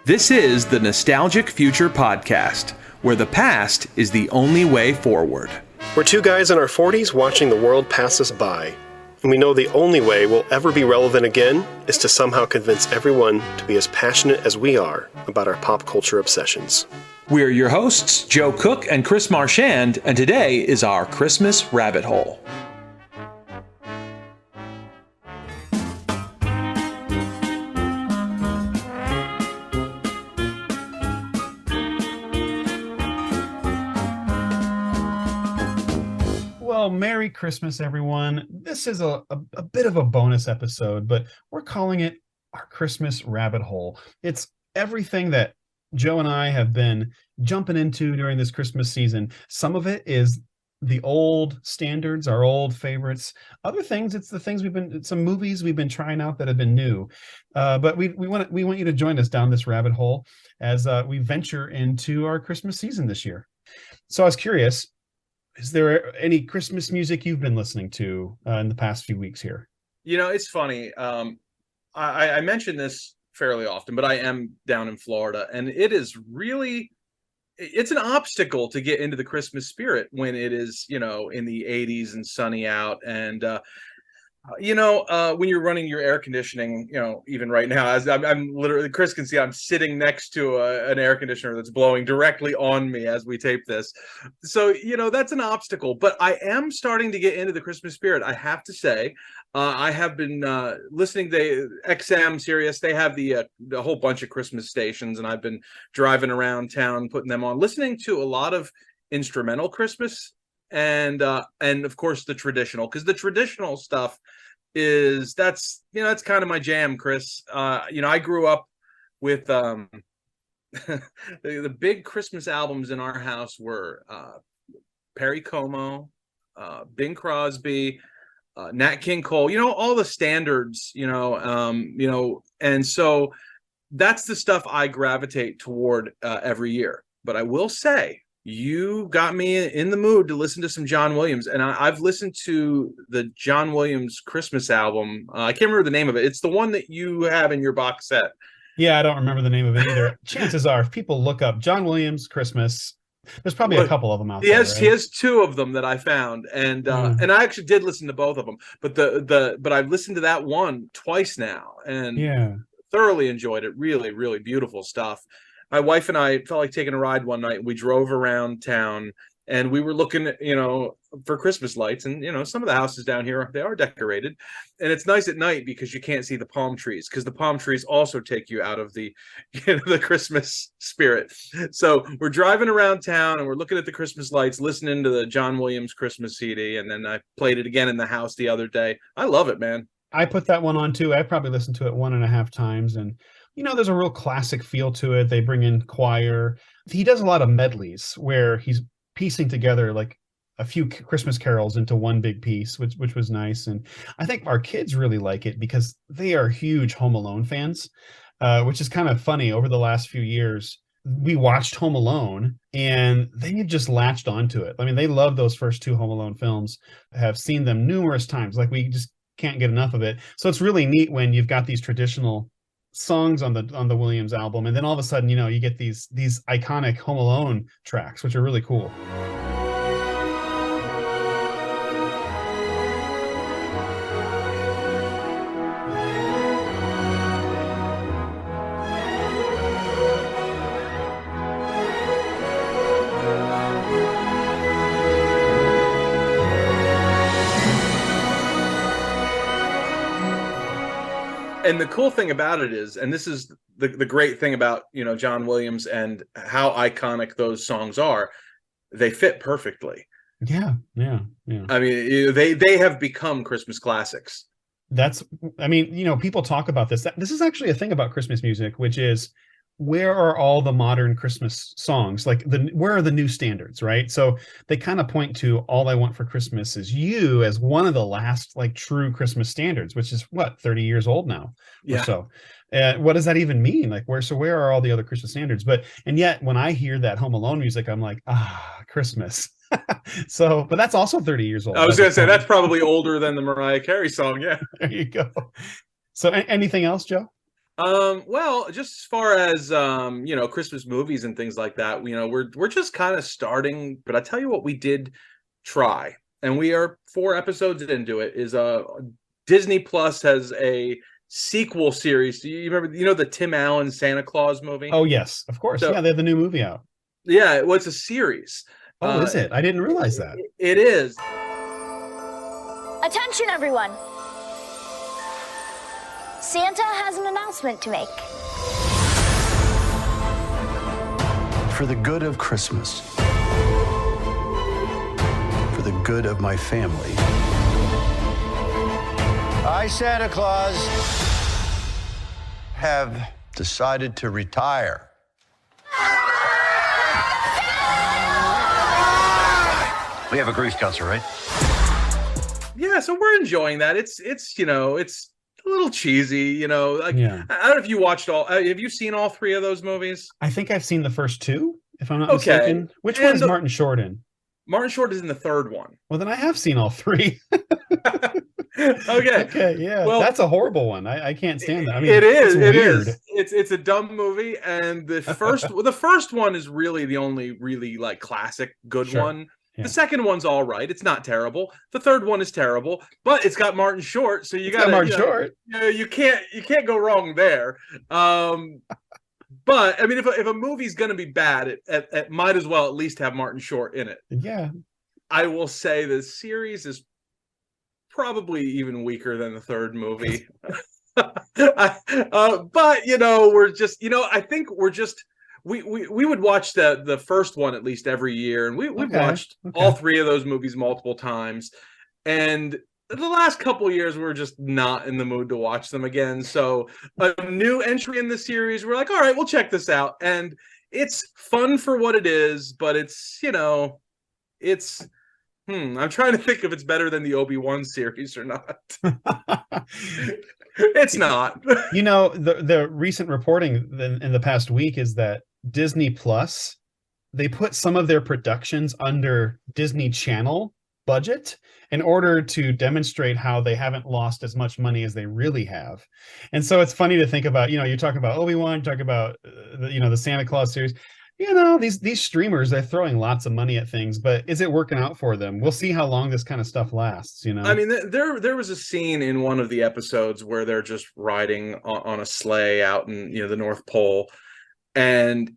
This is the Nostalgic Future Podcast, where the past is the only way forward. We're two guys in our 40s watching the world pass us by. And we know the only way we'll ever be relevant again is to somehow convince everyone to be as passionate as we are about our pop culture obsessions. We're your hosts, Joe Cook and Chris Marchand, and today is our Christmas Rabbit Hole. Well, Merry Christmas, everyone. This is a bit of a bonus episode, but we're calling it our Christmas Rabbit Hole. It's everything that Joe and I have been jumping into during this Christmas season. Some of it is the old standards, our old favorites. Other things, it's the things some movies we've been trying out that have been new. But we want you to join us down this rabbit hole as we venture into our Christmas season this year. So I was curious, is there any Christmas music you've been listening to in the past few weeks here? You know, it's funny. I mention this fairly often, but I am down in Florida, and it's an obstacle to get into the Christmas spirit when it is, in the 80s and sunny out. And, when you're running your air conditioning, even right now, as I'm literally, Chris can see, I'm sitting next to an air conditioner that's blowing directly on me as we tape this. So, that's an obstacle, but I am starting to get into the Christmas spirit. I have to say, I have been listening to XM Sirius. They have the whole bunch of Christmas stations, and I've been driving around town, putting them on, listening to a lot of instrumental Christmas and of course the traditional, because the traditional stuff that's kind of my jam, Chris. I grew up with the big Christmas albums in our house were Perry Como, Bing Crosby, Nat King Cole, all the standards, and so that's the stuff I gravitate toward every year. But I will say, you got me in the mood to listen to some John Williams, and I've listened to the John Williams Christmas album. I can't remember the name of it. It's the one that you have in your box set. Yeah, I don't remember the name of it either. Chances are, if people look up John Williams Christmas, there's probably a couple of them out there. Right? He has two of them that I found, and I actually did listen to both of them. But I've listened to that one twice now, and thoroughly enjoyed it. Really, really beautiful stuff. My wife and I felt like taking a ride one night. We drove around town, and we were looking, for Christmas lights. And, some of the houses down here, they are decorated. And it's nice at night because you can't see the palm trees, because the palm trees also take you out of the, the Christmas spirit. So we're driving around town, and we're looking at the Christmas lights, listening to the John Williams Christmas CD. And then I played it again in the house the other day. I love it, man. I put that one on, too. I probably listened to it 1.5 times. And there's a real classic feel to it. They bring in choir. He does a lot of medleys where he's piecing together like a few Christmas carols into one big piece, which was nice. And I think our kids really like it because they are huge Home Alone fans, which is kind of funny. Over the last few years, we watched Home Alone, and they've just latched onto it. I mean, they love those first two Home Alone films, have seen them numerous times. Like, we just can't get enough of it. So it's really neat when you've got these traditional songs on the Williams album, and then all of a sudden, you get these iconic Home Alone tracks, which are really cool. And the cool thing about it is, and this is the great thing about, John Williams and how iconic those songs are, they fit perfectly. Yeah. I mean, they have become Christmas classics. People talk about this. This is actually a thing about Christmas music, which is, where are all the modern Christmas songs? Like, where are the new standards, right? So they kind of point to All I Want for Christmas Is You as one of the last true Christmas standards, which is 30 years old now or so. What does that even mean? Like, where are all the other Christmas standards? And yet when I hear that Home Alone music, I'm like, Christmas. But that's also 30 years old. I was going to say, that's probably older than the Mariah Carey song. Yeah. There you go. So anything else, Joe? Well, just as far as Christmas movies and things like that, we're just kind of starting. But I tell you what, we did try, and we are 4 episodes into it. Is Disney Plus has a sequel series. Do you remember? The Tim Allen Santa Claus movie? Oh yes, of course. So, yeah, they have the new movie out. Yeah, well, it's a series. Oh, is it? I didn't realize that. It is. Attention, everyone. Santa has an announcement to make. For the good of Christmas, for the good of my family, I, Santa Claus, have decided to retire. We have a grief counselor, right? Yeah, so we're enjoying that. It's a little cheesy, like, Yeah. I don't know if you watched have you seen all 3 of those movies? I think I've seen the first 2, if I'm not mistaken. Which one's Martin Short in? Martin Short is in the 3rd one. Well, then I have seen all 3. Okay. Okay, yeah. Well, that's a horrible one. I can't stand that. I mean, it is. It's weird. It's a dumb movie, and the first one is really the only really like classic good one. Yeah. The second one's all right. It's not terrible. The third one is terrible, but it's got Martin Short, so you got Martin Short. You can't go wrong there. But I mean, if a movie's gonna be bad, it might as well at least have Martin Short in it. Yeah. I will say the series is probably even weaker than the third movie. But we're just, I think we're just. We would watch the first one at least every year, and we've watched all 3 of those movies multiple times. And the last couple of years, we're just not in the mood to watch them again. So a new entry in the series, we're like, all right, we'll check this out, and it's fun for what it is. But it's it's. I'm trying to think if it's better than the Obi-Wan series or not. It's not. The recent reporting in the past week is that Disney Plus, they put some of their productions under Disney Channel budget in order to demonstrate how they haven't lost as much money as they really have. And so it's funny to think about, you're talking about Obi-Wan, talking about the Santa Claus series. These streamers, they're throwing lots of money at things, but is it working out for them? We'll see how long this kind of stuff lasts. I mean, there was a scene in one of the episodes where they're just riding on a sleigh out in the North Pole, and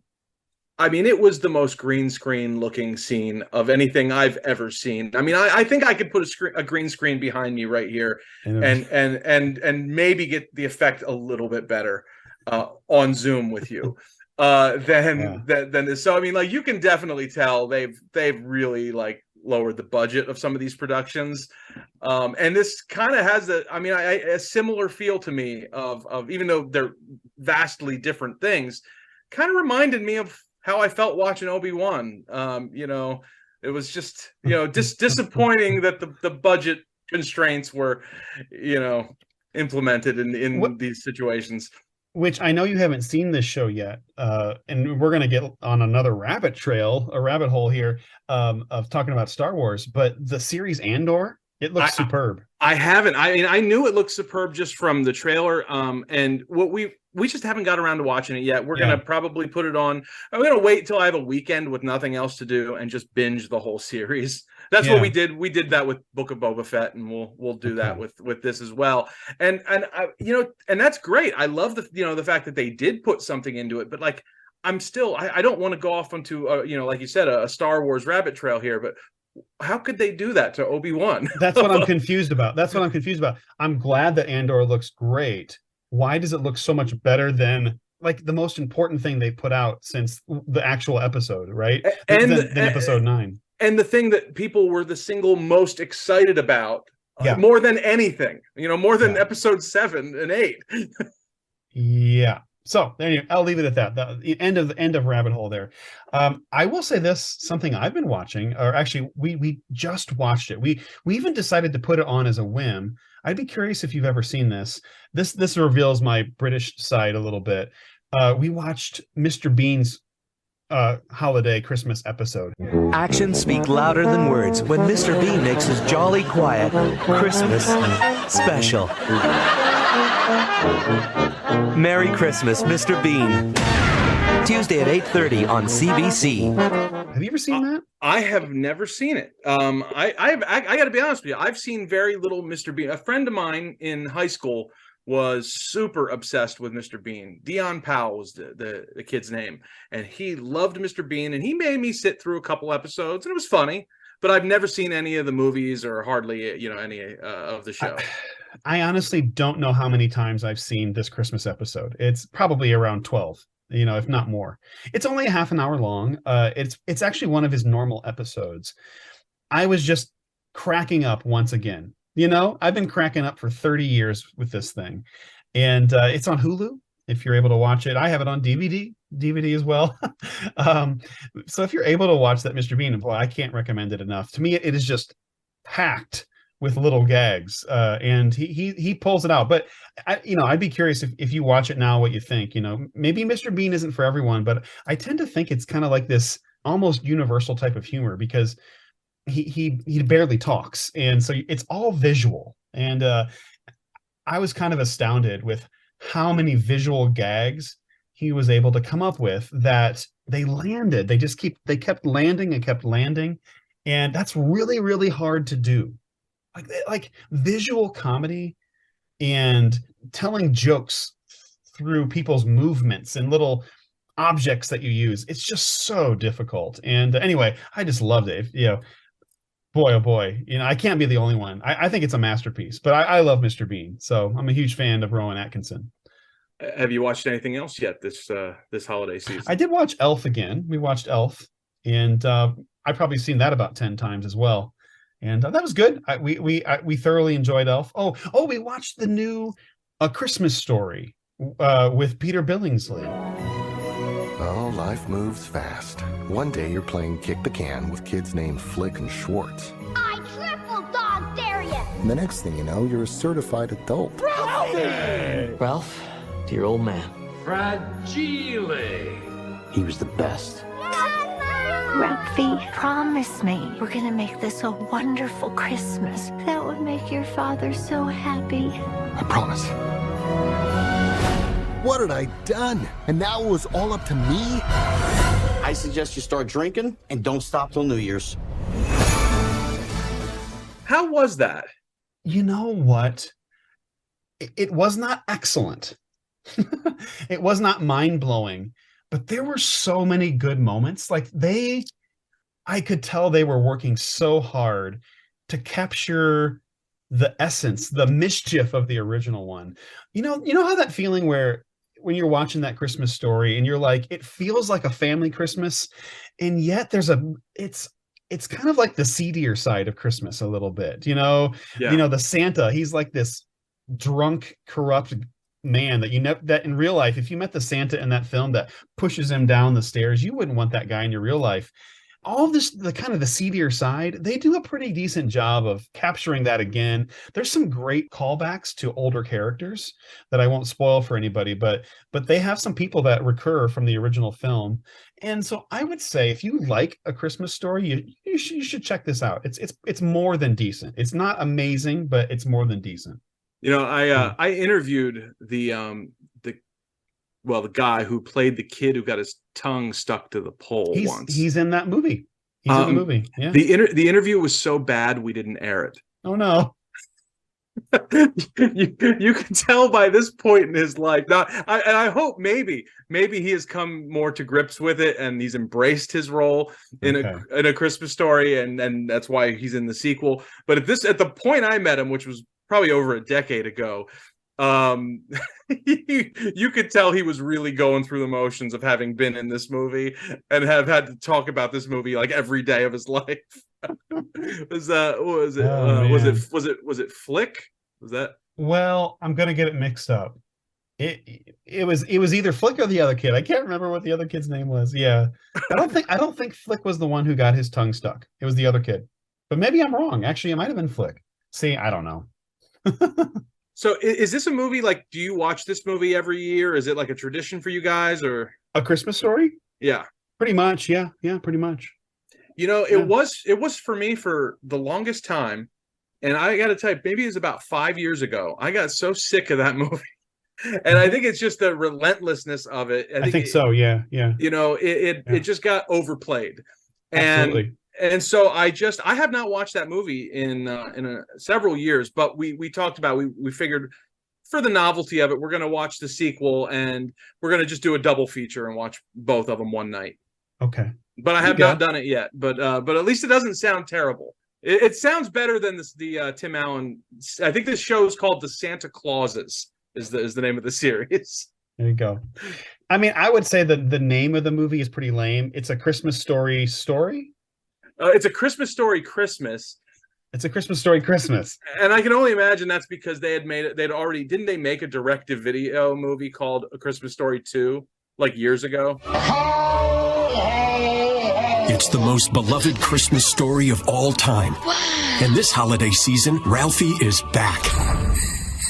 I mean, it was the most green screen looking scene of anything I've ever seen. I mean, I think I could put a green screen behind me right here and maybe get the effect a little bit better on Zoom with you. Than this. So I mean, like, you can definitely tell they've really like lowered the budget of some of these productions, and this kind of has a similar feel to me of even though they're vastly different things, kind of reminded me of how I felt watching Obi-Wan. It was just disappointing that the budget constraints were implemented in these situations. Which I know you haven't seen this show yet, and we're going to get on another rabbit hole here of talking about Star Wars. But the series Andor, it looks superb. I haven't. I mean, I knew it looked superb just from the trailer, and what we just haven't got around to watching it yet. We're going to probably put it on. I'm going to wait till I have a weekend with nothing else to do and just binge the whole series. That's what we did. We did that with Book of Boba Fett, and we'll do that with this as well. And and that's great. I love the fact that they did put something into it. But like, I'm still I don't want to go off onto like you said, a Star Wars rabbit trail here. But how could they do that to Obi-Wan? That's what I'm confused about. I'm glad that Andor looks great. Why does it look so much better than like the most important thing they put out since the actual episode, right? Than episode 9. And the thing that people were the single most excited about, more than anything, more than episode 7 and 8. Yeah. So anyway, I'll leave it at that. The end of rabbit hole there. I will say this, something I've been watching, or actually we just watched it. We even decided to put it on as a whim. I'd be curious if you've ever seen this. This reveals my British side a little bit. We watched Mr. Bean's holiday Christmas episode. Actions speak louder than words when Mr. Bean makes his jolly quiet Christmas special. Merry Christmas, Mr. Bean. Tuesday at 8:30 on CBC. Have you ever seen that? I have never seen it. I got to be honest with you. I've seen very little Mr. Bean. A friend of mine in high school was super obsessed with Mr. Bean. Dion Powell was the kid's name, and he loved Mr. Bean. And he made me sit through a couple episodes, and it was funny. But I've never seen any of the movies or hardly, any of the show. I honestly don't know how many times I've seen this Christmas episode. It's probably around 12. If not more. It's only a half an hour long. It's actually one of his normal episodes. I was just cracking up once again. I've been cracking up for 30 years with this thing. And it's on Hulu if you're able to watch it. I have it on DVD as well. So if you're able to watch that Mr. Bean, boy, I can't recommend it enough. To me, it is just packed with little gags, and he pulls it out. But I'd be curious if you watch it now, what you think. Maybe Mr. Bean isn't for everyone, but I tend to think it's kind of like this almost universal type of humor because he barely talks, and so it's all visual. And I was kind of astounded with how many visual gags he was able to come up with that they landed. They kept landing and kept landing, and that's really, really hard to do. Like visual comedy and telling jokes through people's movements and little objects that you use. It's just so difficult. And anyway, I just loved it. Boy, oh boy, I can't be the only one. I think it's a masterpiece, but I love Mr. Bean. So I'm a huge fan of Rowan Atkinson. Have you watched anything else yet this holiday season? I did watch Elf again. We watched Elf, and I've probably seen that about 10 times as well. And that was good. We thoroughly enjoyed Elf. Oh, we watched the new A Christmas Story with Peter Billingsley. Oh, life moves fast. One day you're playing kick the can with kids named Flick and Schwartz. I triple dog dare you! And the next thing you know, you're a certified adult. Ralph, dear old man. Fragile. He was the best. Ralphie, promise me we're gonna make this a wonderful Christmas. That would make your father so happy. I promise. What had I done? And now it was all up to me? I suggest you start drinking and don't stop till New Year's. How was that? You know what? It was not excellent. It was not mind-blowing. But there were so many good moments. I could tell they were working so hard to capture the essence, the mischief of the original one. You know how that feeling where when you're watching that Christmas Story and you're like, it feels like a family Christmas, and yet it's kind of like the seedier side of Christmas a little bit. The Santa, he's like this drunk, corrupt man that in real life, if you met the Santa in that film that pushes him down the stairs, you wouldn't want that guy in your real life. All of this, the kind of the seedier side, they do a pretty decent job of capturing that again. There's some great callbacks to older characters that I won't spoil for anybody, but they have some people that recur from the original film. And so I would say if you like A Christmas Story, you should check this out. It's more than decent. It's not amazing, but it's more than decent. I interviewed the guy who played the kid who got his tongue stuck to the pole once. He's in that movie. He's in the movie. Yeah. The interview was so bad we didn't air it. Oh no. you can tell by this point in his life. Now, I hope maybe he has come more to grips with it and he's embraced his role in a Christmas Story, and that's why he's in the sequel. But at the point I met him, which was probably over a decade ago, you could tell he was really going through the motions of having been in this movie and have had to talk about this movie like every day of his life. Was it Flick? Was that? Well, I'm gonna get it mixed up. It was either Flick or the other kid. I can't remember what the other kid's name was. Yeah, I don't think Flick was the one who got his tongue stuck. It was the other kid, but maybe I'm wrong. Actually, it might have been Flick. See, I don't know. So is this a movie, do you watch this movie every year? Is it like a tradition for you guys, or A Christmas Story? Yeah. Pretty much. Yeah, pretty much. It was for me for the longest time. And I got to tell you, maybe it was about 5 years ago. I got so sick of that movie And I think it's just the relentlessness of it. I think so. Yeah. It just got overplayed. Absolutely. And so I have not watched that movie in several years, but we talked about, we figured for the novelty of it, we're going to watch the sequel, and we're going to just do a double feature and watch both of them one night. Okay. But I have not done it yet. But at least it doesn't sound terrible. It sounds better than the Tim Allen. I think this show is called The Santa Clauses is the name of the series. There you go. I mean, I would say that the name of the movie is pretty lame. It's a Christmas story. It's a Christmas Story Christmas. It's a Christmas Story Christmas. And I can only imagine that's because they had made it. Didn't they make a direct-to-video movie called A Christmas Story 2 like years ago? It's the most beloved Christmas story of all time. And this holiday season, Ralphie is back.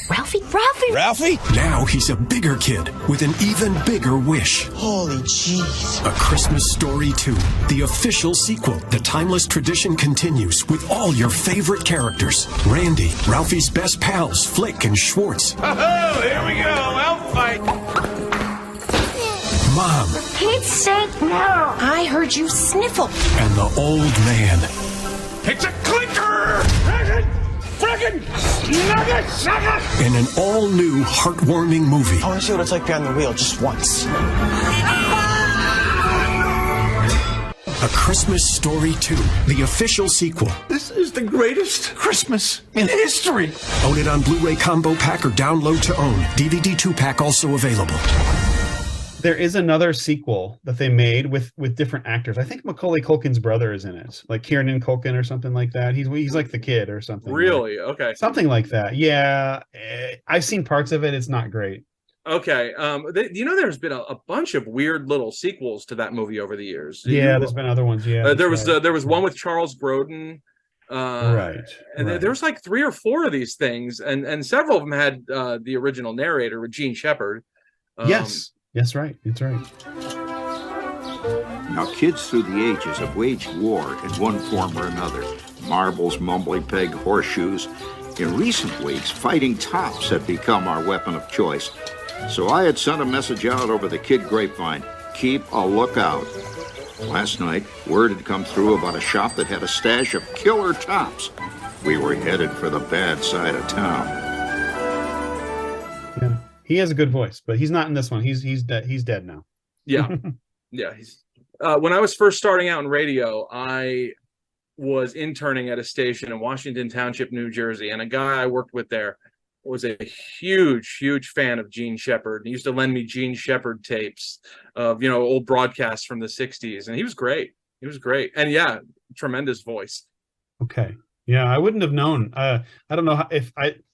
Ralphie? Now he's a bigger kid with an even bigger wish. Holy jeez. A Christmas Story 2, the official sequel. The timeless tradition continues with all your favorite characters. Randy, Ralphie's best pals, Flick and Schwartz. Oh, here we go. Elf fight. Mom. For Pete's sake, no. I heard you sniffle. And the old man. It's a clinker! Frickin' nugget sucker! In an all-new, heartwarming movie. I want to see what it's like behind the wheel just once. A Christmas Story 2, the official sequel. This is the greatest Christmas in history. Own it on Blu-ray combo pack or download to own. DVD 2-pack also available. There is another sequel that they made with different actors. I think Macaulay Culkin's brother is in it, like Kieran Culkin or something like that. He's like the kid or something. Really? Okay. Something like that. Yeah, I've seen parts of it. It's not great. Okay. There's been a bunch of weird little sequels to that movie over the years. There's been other ones. Yeah. There was one with Charles Grodin. Right. There was like 3 or 4 of these things, and several of them had the original narrator with Gene Shepard. Yes. That's right. That's right. Now, kids through the ages have waged war in one form or another. Marbles, mumbly peg, horseshoes. In recent weeks, fighting tops have become our weapon of choice. So I had sent a message out over the kid grapevine. Keep a lookout. Last night, word had come through about a shop that had a stash of killer tops. We were headed for the bad side of town. Yeah. He has a good voice, but he's not in this one. He's dead. He's dead now. Yeah, yeah. He's when I was first starting out in radio, I was interning at a station in Washington Township, New Jersey, and a guy I worked with there was a huge fan of Gene Shepard. He used to lend me Gene Shepard tapes of old broadcasts from the '60s, and he was great. And yeah, tremendous voice. Okay, yeah, I wouldn't have known. I don't know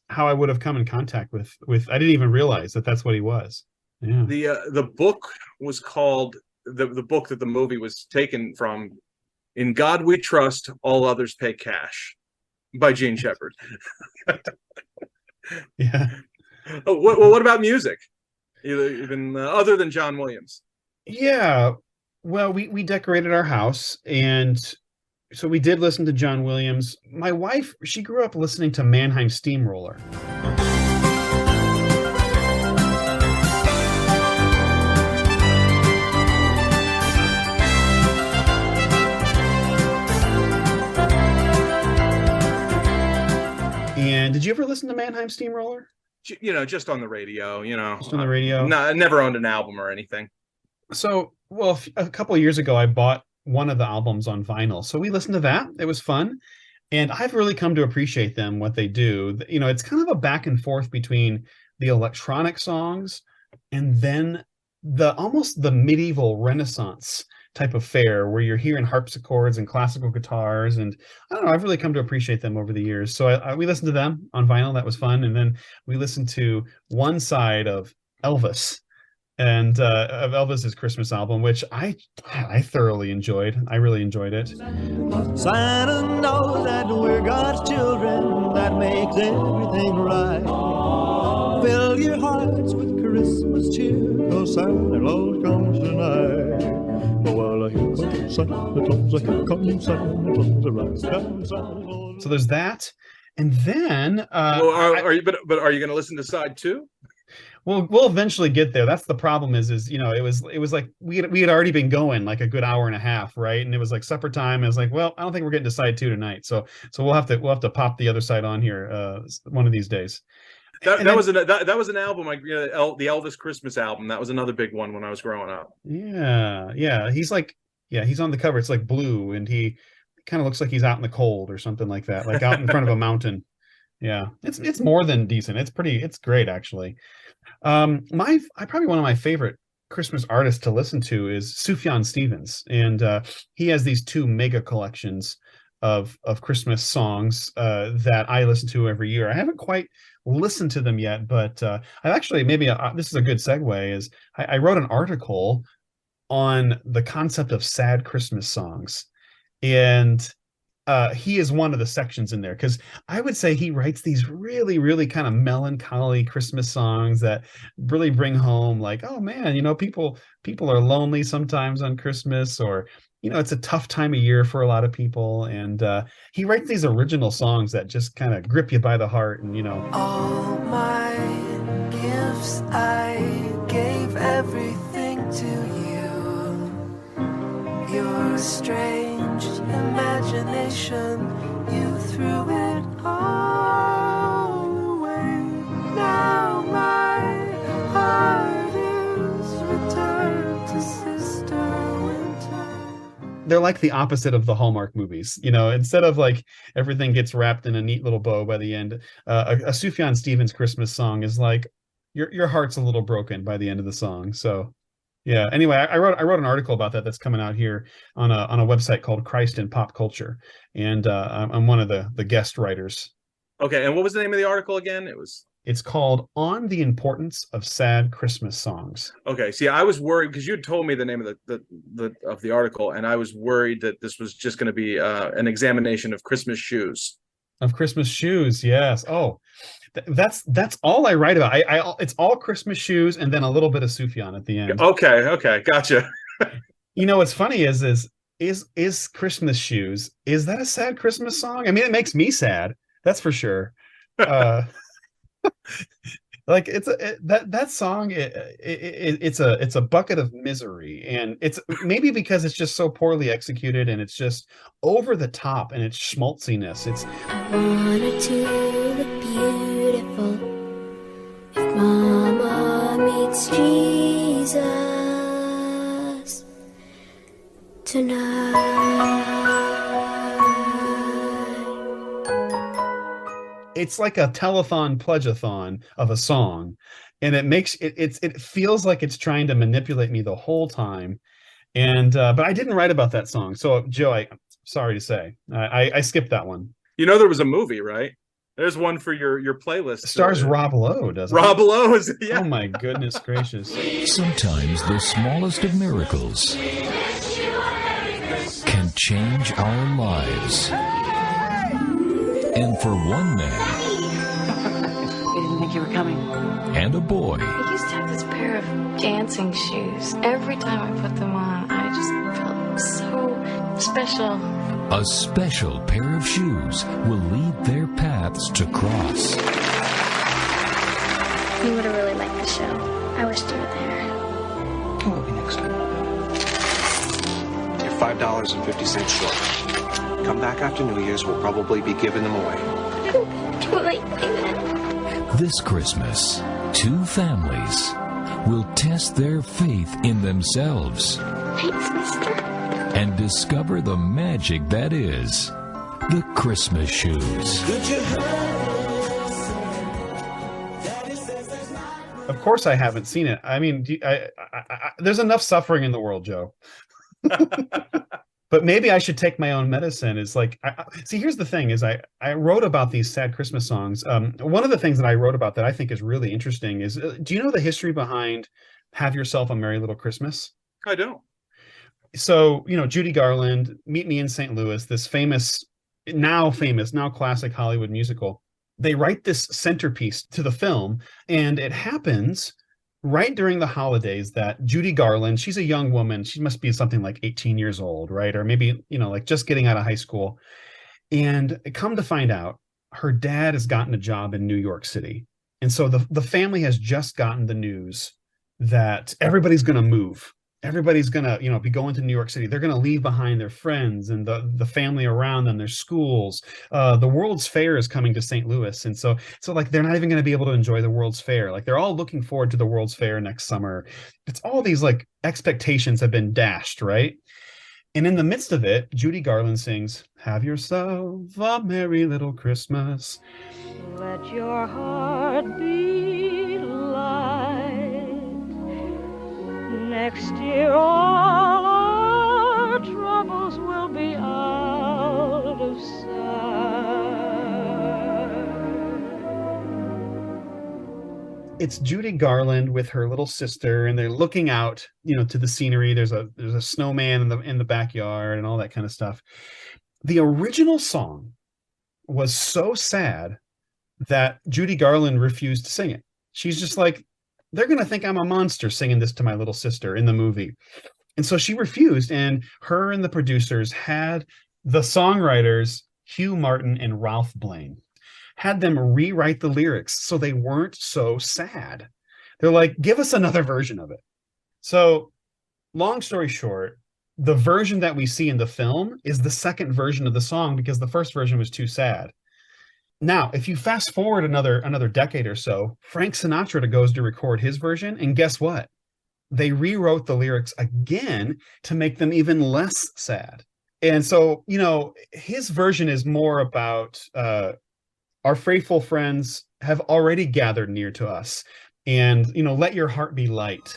how I would have come in contact with. I didn't even realize that that's what he was. Yeah. The book was called the book that the movie was taken from. In God We Trust, All Others Pay Cash, by Gene Shepard. Yeah. What about music? Even other than John Williams? Yeah. Well, we decorated our house, and so we did listen to John Williams. My wife, she grew up listening to Mannheim Steamroller. And did you ever listen to Mannheim Steamroller? Just on the radio, Just on the radio? No, I never owned an album or anything. So, well, a couple of years ago, I bought one of the albums on vinyl. So we listened to that. It was fun. And I've really come to appreciate them, what they do. It's kind of a back and forth between the electronic songs and then almost the medieval Renaissance type of fare where you're hearing harpsichords and classical guitars. And I don't know, I've really come to appreciate them over the years. So we listened to them on vinyl. That was fun. And then we listened to one side of Elvis, and of Elvis's Christmas album, which I thoroughly enjoyed. I really enjoyed it. Santa knows that we're God's children. That makes everything right. Fill your hearts with Christmas cheer, 'cause Santa Claus comes tonight. Well, here comes Santa Claus, here comes Santa Claus, right down Santa Claus. So there's that, and then are you going to listen to side 2? we'll eventually get there. That's the problem is it was like we had already been going like a good hour and a half, right? And it was like supper time. It was like, well, I don't think we're getting to side two tonight. So we'll have to pop the other side on here one of these days. That was an album, like the Elvis Christmas album. That was another big one when I was growing up. Yeah. He's on the cover. It's like blue, and he kind of looks like he's out in the cold or something like that, like out in front of a mountain. Yeah, it's more than decent. It's great actually. Probably one of my favorite Christmas artists to listen to is Sufjan Stevens, and he has these two mega collections of Christmas songs that I listen to every year. I haven't quite listened to them yet, but I've actually this is a good segue. Is I wrote an article on the concept of sad Christmas songs, and he is one of the sections in there, because I would say he writes these really, really kind of melancholy Christmas songs that really bring home like, oh man, people are lonely sometimes on Christmas, or it's a tough time of year for a lot of people, and he writes these original songs that just kind of grip you by the heart, and all my gifts I gave everything to you. Your strange imagination, you threw it all away. Now my heart is returned to Sister Winter. They're like the opposite of the Hallmark movies. Instead of like everything gets wrapped in a neat little bow by the end, a Sufjan Stevens Christmas song is like your heart's a little broken by the end of the song. So yeah. Anyway, I wrote an article about that that's coming out here on a website called Christ in Pop Culture, and I'm one of the guest writers. Okay, and what was the name of the article again? It's called "On the Importance of Sad Christmas Songs." Okay, see, I was worried because you had told me the name of the article, and I was worried that this was just going to be an examination of Christmas shoes. Of Christmas shoes, yes. Oh, that's all I write about. It's all Christmas shoes, and then a little bit of Sufjan at the end. Okay, gotcha. What's funny is Christmas shoes, is that a sad Christmas song? I mean, it makes me sad, that's for sure. Like that song, it's a bucket of misery, and it's maybe because it's just so poorly executed, and it's just over the top, and it's schmaltziness. I want her to look beautiful. If Mama meets Jesus tonight. It's like a telethon pledge-a-thon of a song, and it feels like it's trying to manipulate me the whole time. And but I didn't write about that song, so Joe, I'm sorry to say, I skipped that one. There was a movie, right? There's one for your playlist. It stars Rob Lowe, doesn't Rob Lowe is, yeah. Oh my goodness gracious. Sometimes the smallest of miracles can change our lives. And for one man, we didn't think you were coming. And a boy, I used to have this pair of dancing shoes. Every time I put them on, I just felt so special. A special pair of shoes will lead their paths to cross. You would have really liked the show. I wished you were there. We'll be next time. You're $5.50 short. Come back after New Year's, we'll probably be giving them away. Too late, David. This Christmas, two families will test their faith in themselves. Thanks, mister. And discover the magic that is the Christmas shoes. Of course I haven't seen it. I mean, there's enough suffering in the world, Joe. But maybe I should take my own medicine. It's like, see, here's the thing is I wrote about these sad Christmas songs. One of the things that I wrote about that I think is really interesting is, do you know the history behind Have Yourself a Merry Little Christmas? I don't. So, Judy Garland, Meet Me in St. Louis, this now classic Hollywood musical. They write this centerpiece to the film, and it happens right during the holidays that Judy Garland, she's a young woman. She must be something like 18 years old, right? Or maybe, like just getting out of high school. And come to find out, her dad has gotten a job in New York City. And so the family has just gotten the news that everybody's going to move. Everybody's going to, be going to New York City. They're going to leave behind their friends and the family around them, their schools. The World's Fair is coming to St. Louis. And so like they're not even going to be able to enjoy the World's Fair. Like they're all looking forward to the World's Fair next summer. It's all these like expectations have been dashed, right? And in the midst of it, Judy Garland sings, "Have yourself a merry little Christmas." Let your heart be light. Next year all our troubles will be out of sight. It's Judy Garland with her little sister, and they're looking out, to the scenery. There's a snowman in the backyard and all that kind of stuff. The original song was so sad that Judy Garland refused to sing it. She's just like, they're going to think I'm a monster singing this to my little sister in the movie. And so she refused, and her and the producers had the songwriters, Hugh Martin and Ralph Blaine, had them rewrite the lyrics so they weren't so sad. They're like, give us another version of it. So long story short, the version that we see in the film is the second version of the song because the first version was too sad. Now, if you fast forward another decade or so, Frank Sinatra goes to record his version, and guess what? They rewrote the lyrics again to make them even less sad. And so, his version is more about our faithful friends have already gathered near to us, and, let your heart be light.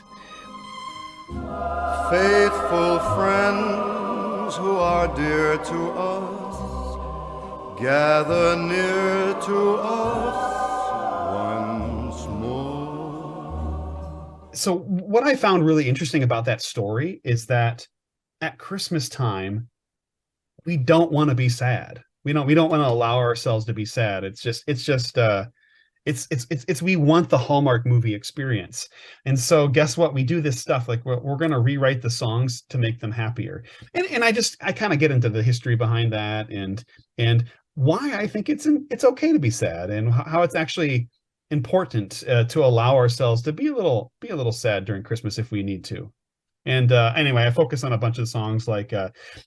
Faithful friends who are dear to us, gather near to us once more. So what I found really interesting about that story is that at Christmas time, we don't want to be sad. We don't want to allow ourselves to be sad. It's we want the Hallmark movie experience. And so guess what? We do this stuff like we're going to rewrite the songs to make them happier. And I kind of get into the history behind that and why I think it's okay to be sad, and how it's actually important to allow ourselves to be a little sad during Christmas if we need to. And anyway, I focus on a bunch of songs like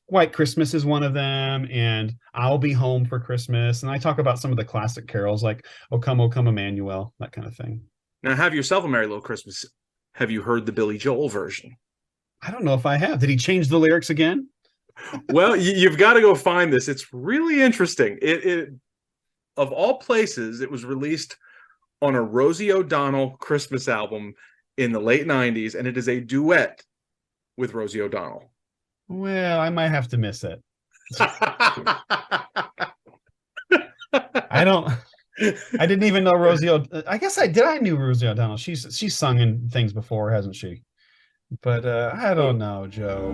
White Christmas is one of them, and I'll Be Home for Christmas. And I talk about some of the classic carols like O Come, Emmanuel, that kind of thing. Now, Have Yourself a Merry Little Christmas. Have you heard the Billy Joel version? I don't know if I have. Did he change the lyrics again? Well, you've got to go find this. It's really interesting. It of all places, it was released on a Rosie O'Donnell Christmas album in the late 90s, and it is a duet with Rosie O'Donnell. Well, I might have to miss it. I didn't even know Rosie I guess I knew Rosie O'Donnell. She's sung in things before, hasn't she? But I don't know, Joe.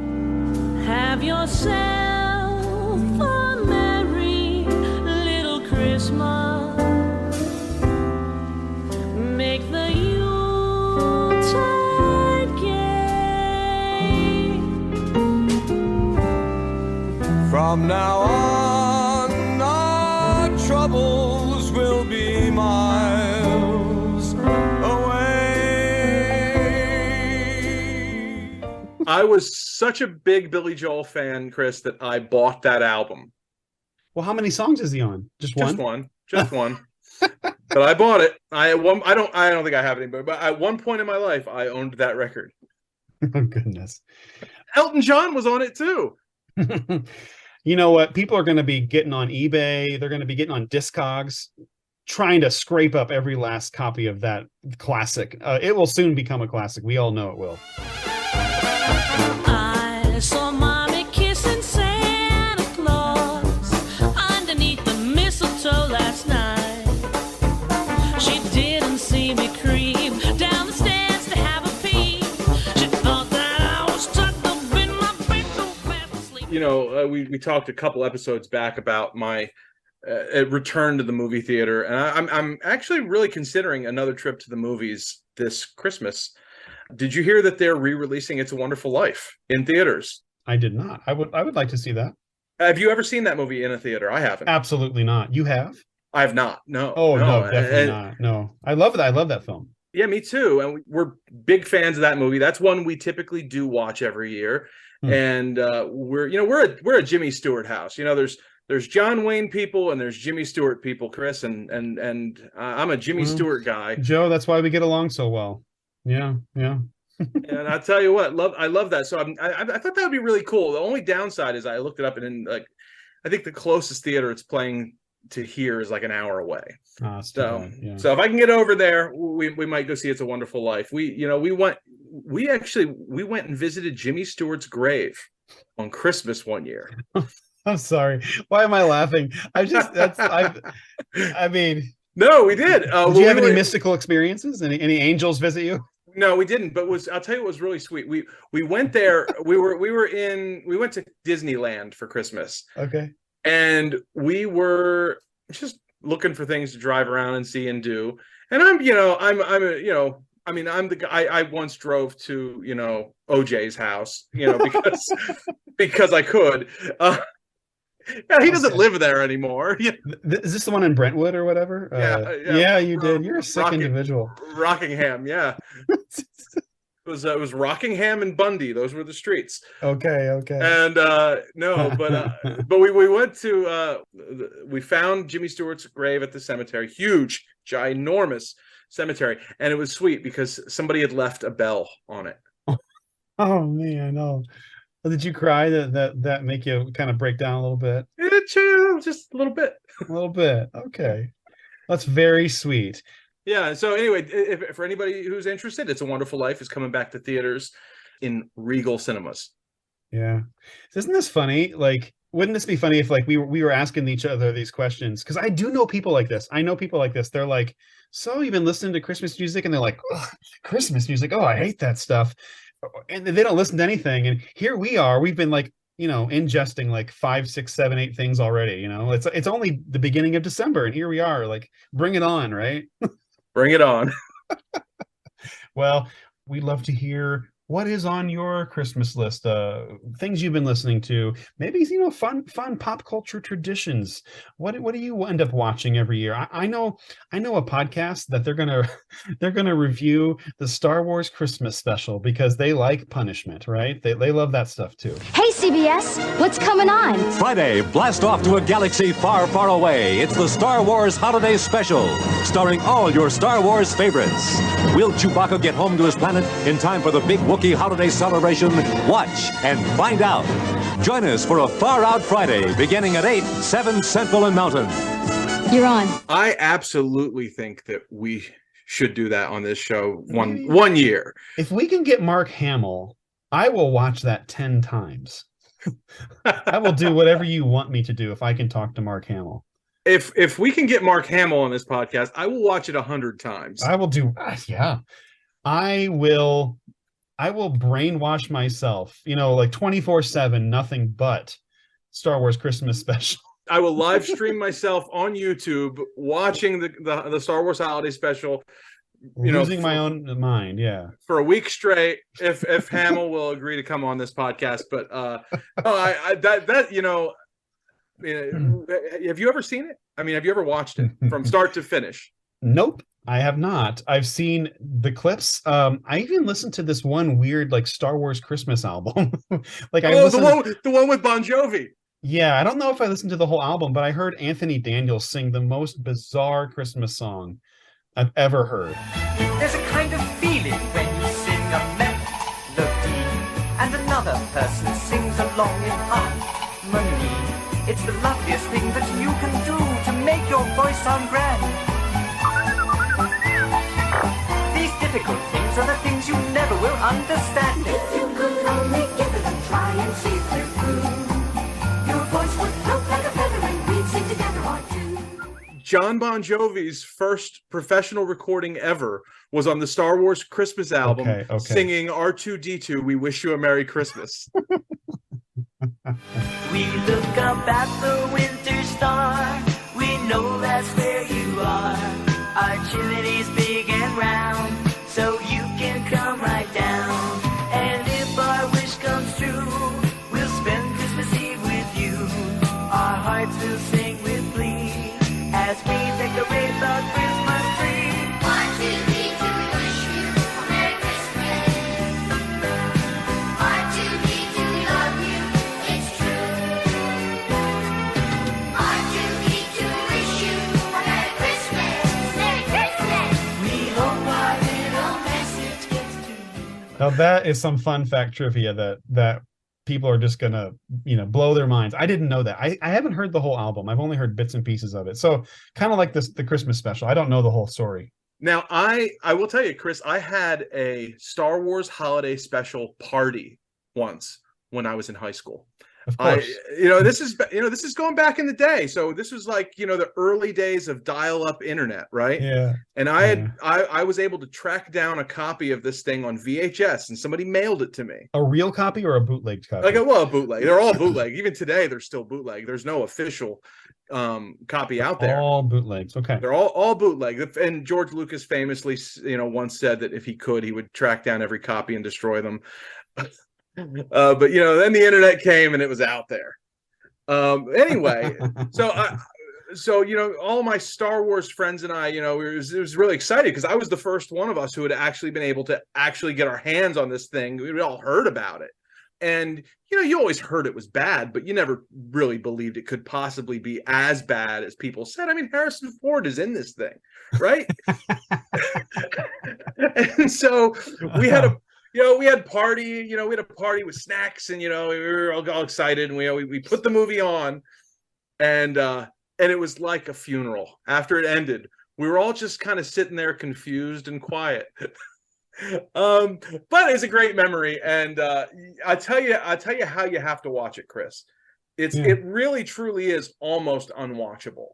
Have yourself a merry little Christmas. Make the Yuletide gay. From now on, our troubles will be miles away. I was such a big Billy Joel fan, Chris, that I bought that album. Well, how many songs is he on? Just one? Just one. But I bought it. I don't think I have it anymore, but at one point in my life, I owned that record. Oh, goodness. Elton John was on it too. You know what? People are going to be getting on eBay. They're going to be getting on Discogs, trying to scrape up every last copy of that classic. It will soon become a classic. We all know it will. I saw Mommy kissing Santa Claus underneath the mistletoe last night. She didn't see me creep down the stairs to have a peep. She thought that I was tucked up in my bed fast asleep. We talked a couple episodes back about my return to the movie theater, and I'm actually really considering another trip to the movies this Christmas. Did you hear that they're re-releasing It's a Wonderful Life in theaters? I did not. I would like to see that. Have you ever seen that movie in a theater? I haven't. Absolutely not. You have? I have not. No. Oh no, definitely not. No, I love that. I love that film. Yeah, me too. And we're big fans of that movie. That's one we typically do watch every year. And we're a Jimmy Stewart house. There's John Wayne people and there's Jimmy Stewart people, Chris, and I'm a Jimmy Stewart guy. Joe, that's why we get along so well. Yeah. And I tell you what, I love that. So I thought that would be really cool. The only downside is I looked it up, and I think the closest theater it's playing to here is like an hour away. So if I can get over there, we might go see It's a Wonderful Life. We went and visited Jimmy Stewart's grave on Christmas one year. I'm sorry. Why am I laughing? I mean, no, we did. Did you have any mystical experiences? Any angels visit you? No, we didn't. But I'll tell you what was really sweet. We went there. we went to Disneyland for Christmas. Okay. And we were just looking for things to drive around and see and do. And I once drove to, OJ's house, because I could. He doesn't live there anymore. Is this the one in Brentwood or whatever? Yeah, you did. You're a sick individual. Rockingham, yeah. It was Rockingham and Bundy. Those were the streets. Okay. And but we went to we found Jimmy Stewart's grave at the cemetery, huge, ginormous cemetery, and it was sweet because somebody had left a bell on it. Oh man, no. Did you cry? That make you kind of break down a little bit? Just a little bit. A little bit. Okay, that's very sweet. Yeah. So anyway, if for anybody who's interested, It's a Wonderful Life is coming back to theaters in Regal Cinemas. Yeah. Isn't this funny? Like, wouldn't this be funny if we were asking each other these questions? Because I do know people like this. I know people like this. They're like, so you've been listening to Christmas music? And they're like, Christmas music? Oh, I hate that stuff. And they don't listen to anything. And here we are. We've been ingesting 5, 6, 7, 8 things already. It's only the beginning of December, and here we are. Bring it on, right? Bring it on. Well, we'd love to hear what is on your Christmas list, things you've been listening to, maybe fun pop culture traditions. What do you end up watching every year? I know a podcast that they're gonna review the Star Wars Christmas special because they like punishment, right? They love that stuff too. Hey CBS, what's coming on? Friday, blast off to a galaxy far, far away. It's the Star Wars Holiday Special, starring all your Star Wars favorites. Will Chewbacca get home to his planet in time for the big Wookiee holiday celebration? Watch and find out. Join us for a far-out Friday beginning at 8, 7 Central and Mountain. You're on. I absolutely think that we should do that on this show one year. If we can get Mark Hamill, I will watch that 10 times. I will do whatever you want me to do if I can talk to Mark Hamill. If we can get Mark Hamill on this podcast, I will watch it 100 times. I will do. Yeah, I will brainwash myself. 24/7, nothing but Star Wars Christmas special. I will live stream myself on YouTube watching the Star Wars Holiday Special. Losing my own mind, yeah. For a week straight, if Hamill will agree to come on this podcast. But have you ever seen it? I mean, have you ever watched it from start to finish? Nope, I have not. I've seen the clips. I even listened to this one weird Star Wars Christmas album. The one with Bon Jovi. Yeah, I don't know if I listened to the whole album, but I heard Anthony Daniels sing the most bizarre Christmas song I've ever heard. There's a kind of feeling when you sing a melody and another person sings along in harmony. It's the loveliest thing that you can do to make your voice sound grand. These difficult things are the things you never will understand. If you could only give it a try and see if they're through, your voice would float like a feather and we'd sing together our tune. John Bon Jovi's first professional recording ever was on the Star Wars Christmas album, singing R2-D2, We Wish You a Merry Christmas. We look up at the winter star, we know that's where you are. Our chimney's big and round, so you can come right down. And if our wish comes true, we'll spend Christmas Eve with you. Our hearts will sing with glee as we Now that is some fun fact trivia that people are just gonna, blow their minds. I didn't know that. I haven't heard the whole album. I've only heard bits and pieces of it. So kind of like the Christmas special. I don't know the whole story. Now, I will tell you, Chris, I had a Star Wars holiday special party once when I was in high school. Of course. This is going back in the day. So this was like, the early days of dial-up internet, right? Yeah. And I was able to track down a copy of this thing on VHS, and somebody mailed it to me. A real copy or a bootleg copy? Like, a bootleg. They're all bootleg. Even today, they're still bootleg. There's no official copy out there. All bootlegs. Okay. They're all bootleg. And George Lucas famously, once said that if he could, he would track down every copy and destroy them. But then the internet came and it was out there. Anyway, so all my Star Wars friends and I, it was really exciting because I was the first one of us who had actually been able to actually get our hands on this thing. We all heard about it. And, you always heard it was bad, but you never really believed it could possibly be as bad as people said. I mean, Harrison Ford is in this thing, right? And so we had a party, we had a party with snacks, and, we were all excited, and we put the movie on, and it was like a funeral. After it ended, we were all just kind of sitting there confused and quiet. But it's a great memory, and I tell you how you have to watch it, Chris. It really truly is almost unwatchable.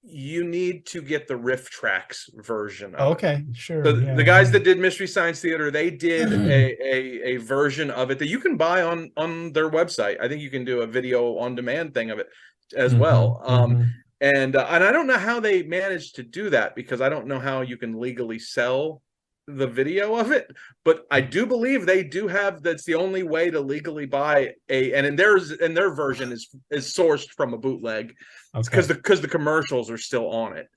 You need to get the riff tracks version of okay, it. sure. The guys that did Mystery Science Theater, they did a version of it that you can buy on their website. I think you can do a video on demand thing of it as well. And I don't know how they managed to do that, because I don't know how you can legally sell the video of it, but I do believe they do have. That's the only way to legally buy and their version is sourced from a bootleg, because the commercials are still on it.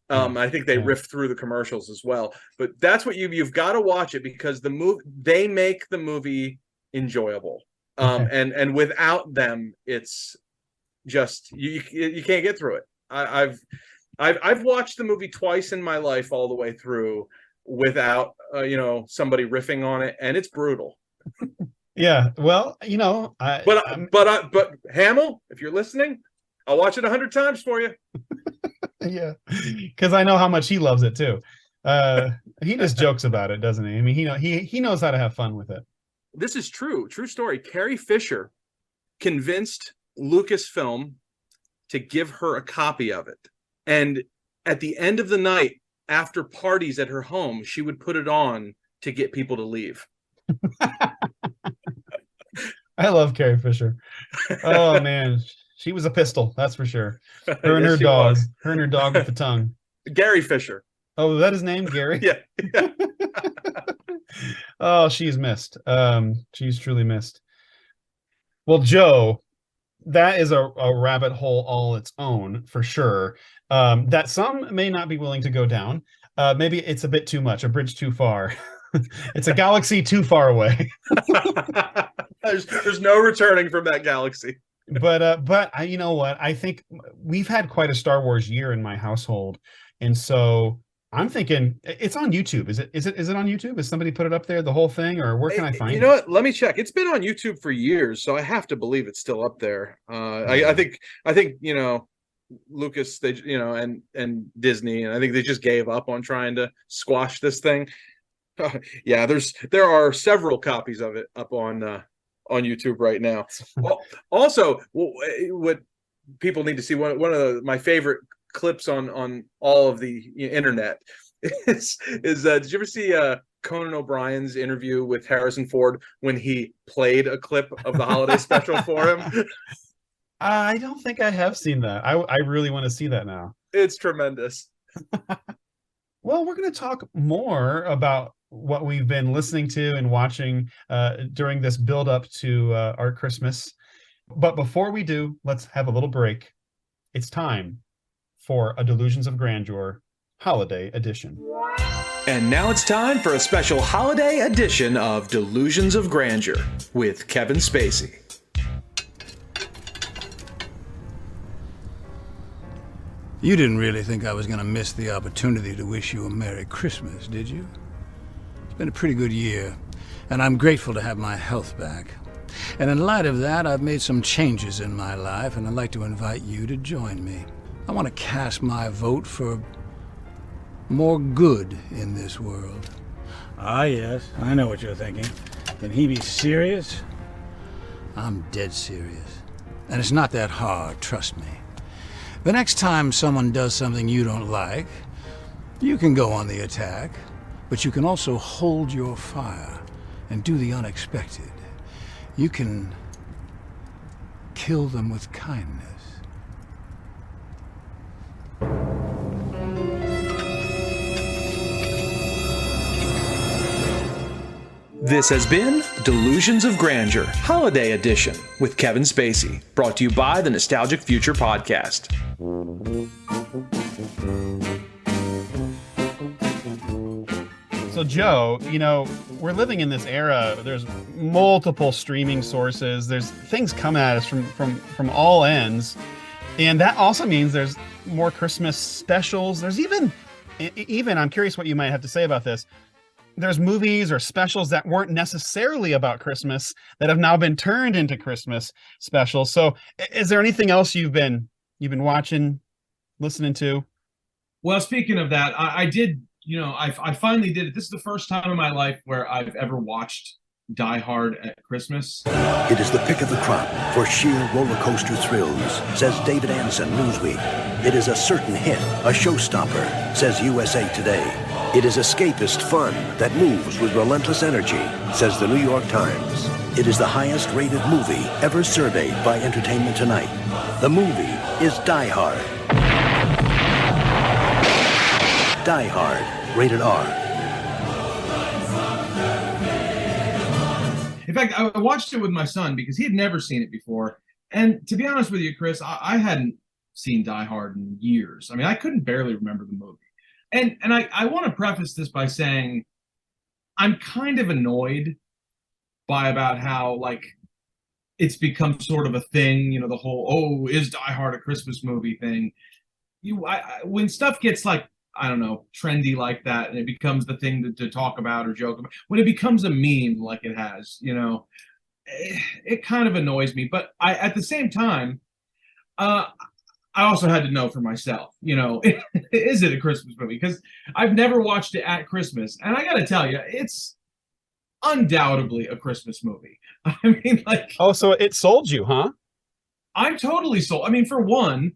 I think they riff through the commercials as well, but that's what you've got to watch it, because they make the movie enjoyable. And without them, it's just you can't get through it. I've watched the movie twice in my life all the way through without somebody riffing on it, and it's brutal. Yeah, well, but Hamill, if you're listening, I'll watch it 100 times for you. Yeah, because I know how much he loves it too. He just jokes about it, doesn't he? I mean, he knows how to have fun with it. This is true story. Carrie Fisher convinced Lucasfilm to give her a copy of it, and at the end of the night, after parties at her home, she would put it on to get people to leave. I love Carrie Fisher. Oh man, she was a pistol, that's for sure. Her and her dog. Her and her dog with the tongue. Gary Fisher. Oh, is that his name, Gary? Yeah. Oh, she's missed. She's truly missed. Well, Joe, that is a rabbit hole all its own, for sure. That some may not be willing to go down. Maybe it's a bit too much, a bridge too far. It's a galaxy too far away. There's no returning from that galaxy. But you know what? I think we've had quite a Star Wars year in my household, and so I'm thinking it's on YouTube. Is it on YouTube? Has somebody put it up there, the whole thing, or where can I find it? You know what? Let me check. It's been on YouTube for years, so I have to believe it's still up there. I think Lucas, and Disney, and I think they just gave up on trying to squash this thing. Yeah, there are several copies of it up on YouTube right now. Well, also, what people need to see, one of my favorite clips on all of the internet is did you ever see Conan O'Brien's interview with Harrison Ford when he played a clip of the holiday special for him? I don't think I have seen that. I really want to see that now. It's tremendous. Well, we're going to talk more about what we've been listening to and watching during this build up to our Christmas. But before we do, let's have a little break. It's time for a Delusions of Grandeur Holiday Edition. And now it's time for a special holiday edition of Delusions of Grandeur with Kevin Spacey. You didn't really think I was going to miss the opportunity to wish you a Merry Christmas, did you? It's been a pretty good year, and I'm grateful to have my health back. And in light of that, I've made some changes in my life, and I'd like to invite you to join me. I want to cast my vote for more good in this world. Ah, yes, I know what you're thinking. Can he be serious? I'm dead serious. And it's not that hard, trust me. The next time someone does something you don't like, you can go on the attack, but you can also hold your fire and do the unexpected. You can kill them with kindness. This has been Delusions of Grandeur, Holiday Edition, with Kevin Spacey, brought to you by the Nostalgic Future Podcast. So, Joe, you know, we're living in this era. There's multiple streaming sources. There's things coming at us from all ends. And that also means there's more Christmas specials. There's even, I'm curious what you might have to say about this. There's movies or specials that weren't necessarily about Christmas that have now been turned into Christmas specials. So is there anything else you've been watching, listening to? Well, speaking of that, I did, you know, I finally did it. This is the first time in my life where I've ever watched Die Hard at Christmas. It is the pick of the crop for sheer roller coaster thrills, says David Anson, Newsweek. It is a certain hit, a showstopper, says USA Today. It is escapist fun that moves with relentless energy, says the New York Times. It is the highest rated movie ever surveyed by Entertainment Tonight. The movie is Die Hard. Die Hard, rated R. In fact, I watched it with my son because he had never seen it before. And to be honest with you, Chris, I hadn't seen Die Hard in years. I mean, I couldn't barely remember the movie. And I want to preface this by saying I'm kind of annoyed by about how, like, it's become sort of a thing, you know, the whole, oh, is Die Hard a Christmas movie thing. When stuff gets, like, I don't know, trendy like that, and it becomes the thing to talk about or joke about, when it becomes a meme like it has, you know, it kind of annoys me. But at the same time, I also had to know for myself, you know, is it a Christmas movie? Because I've never watched it at Christmas. And I got to tell you, it's undoubtedly a Christmas movie. I mean, like... Oh, so it sold you, huh? I'm totally sold. I mean, for one,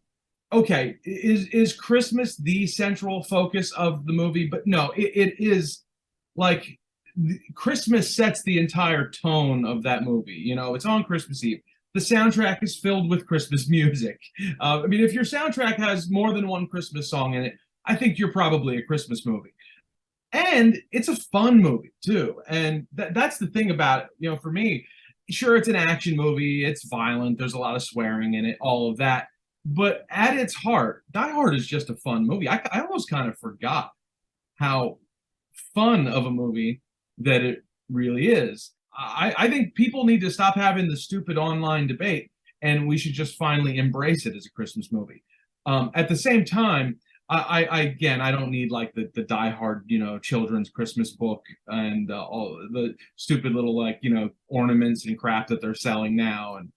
okay, is Christmas the central focus of the movie? But no, it is, like, Christmas sets the entire tone of that movie. You know, it's on Christmas Eve. The soundtrack is filled with Christmas music. I mean, if your soundtrack has more than one Christmas song in it, I think you're probably a Christmas movie. And it's a fun movie, too. And that's the thing about it. You know, for me, sure, it's an action movie. It's violent. There's a lot of swearing in it, all of that. But at its heart, Die Hard is just a fun movie. I almost kind of forgot how fun of a movie that it really is. I think people need to stop having the stupid online debate, and we should just finally embrace it as a Christmas movie. At the same time, I don't need, like, the Die Hard, you know, children's Christmas book and all the stupid little, like, you know, ornaments and crap that they're selling now, and,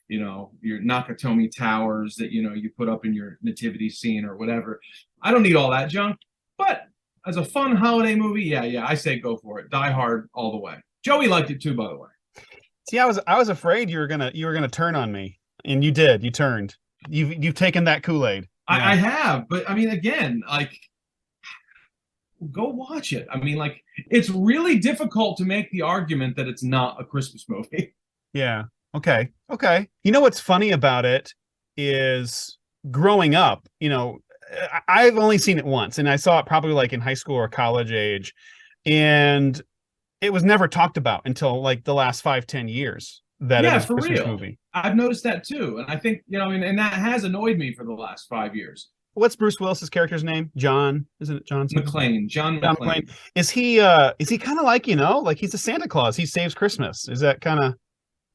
you know, your Nakatomi towers that, you know, you put up in your nativity scene or whatever. I don't need all that junk, but as a fun holiday movie, yeah, I say go for it. Die Hard all the way. Joey liked it too, by the way. See, I was afraid you were gonna turn on me, and you did. You turned. You've taken that Kool-Aid. Yeah. I have, but I mean, again, like, go watch it. I mean, like, it's really difficult to make the argument that it's not a Christmas movie. Yeah. Okay. You know what's funny about it is growing up, you know, I've only seen it once, and I saw it probably like in high school or college age, and it was never talked about until like the last 5-10 years that it was a Christmas movie. I've noticed that too. And I think, you know, and that has annoyed me for the last 5 years. What's Bruce Willis's character's name? John, isn't it John? McClane. John McClane. Is he kind of like, you know, like he's a Santa Claus? He saves Christmas. Is that kind of...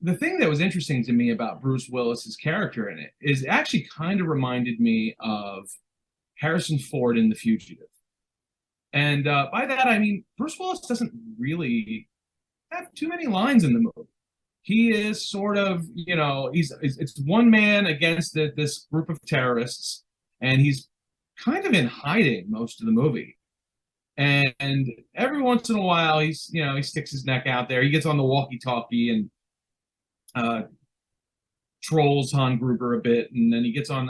The thing that was interesting to me about Bruce Willis's character in it is it actually kind of reminded me of Harrison Ford in The Fugitive. And by that, I mean, Bruce Willis doesn't really have too many lines in the movie. He is sort of, it's one man against this group of terrorists, and he's kind of in hiding most of the movie. And every once in a while, he sticks his neck out there. He gets on the walkie-talkie and trolls Han Gruber a bit, and then he gets on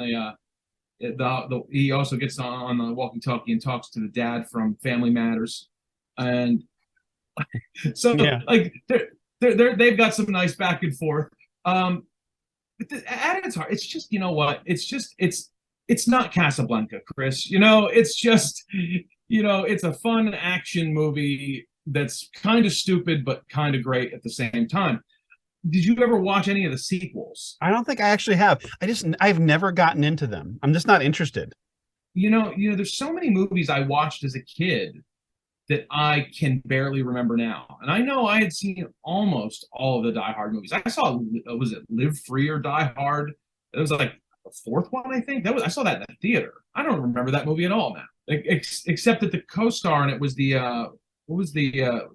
he also gets on the walkie-talkie and talks to the dad from Family Matters, and so like they've got some nice back and forth. But at its heart, it's just, you know what? It's not Casablanca, Chris. It's just, it's a fun action movie that's kind of stupid but kind of great at the same time. Did you ever watch any of the sequels? I don't think I actually have. I've never gotten into them. I'm just not interested. There's so many movies I watched as a kid that I can barely remember now. And I know I had seen almost all of the Die Hard movies. I saw, was it Live Free or Die Hard? It was like the fourth one, I think. I saw that in the theater. I don't remember that movie at all now. Except that the co-star in it was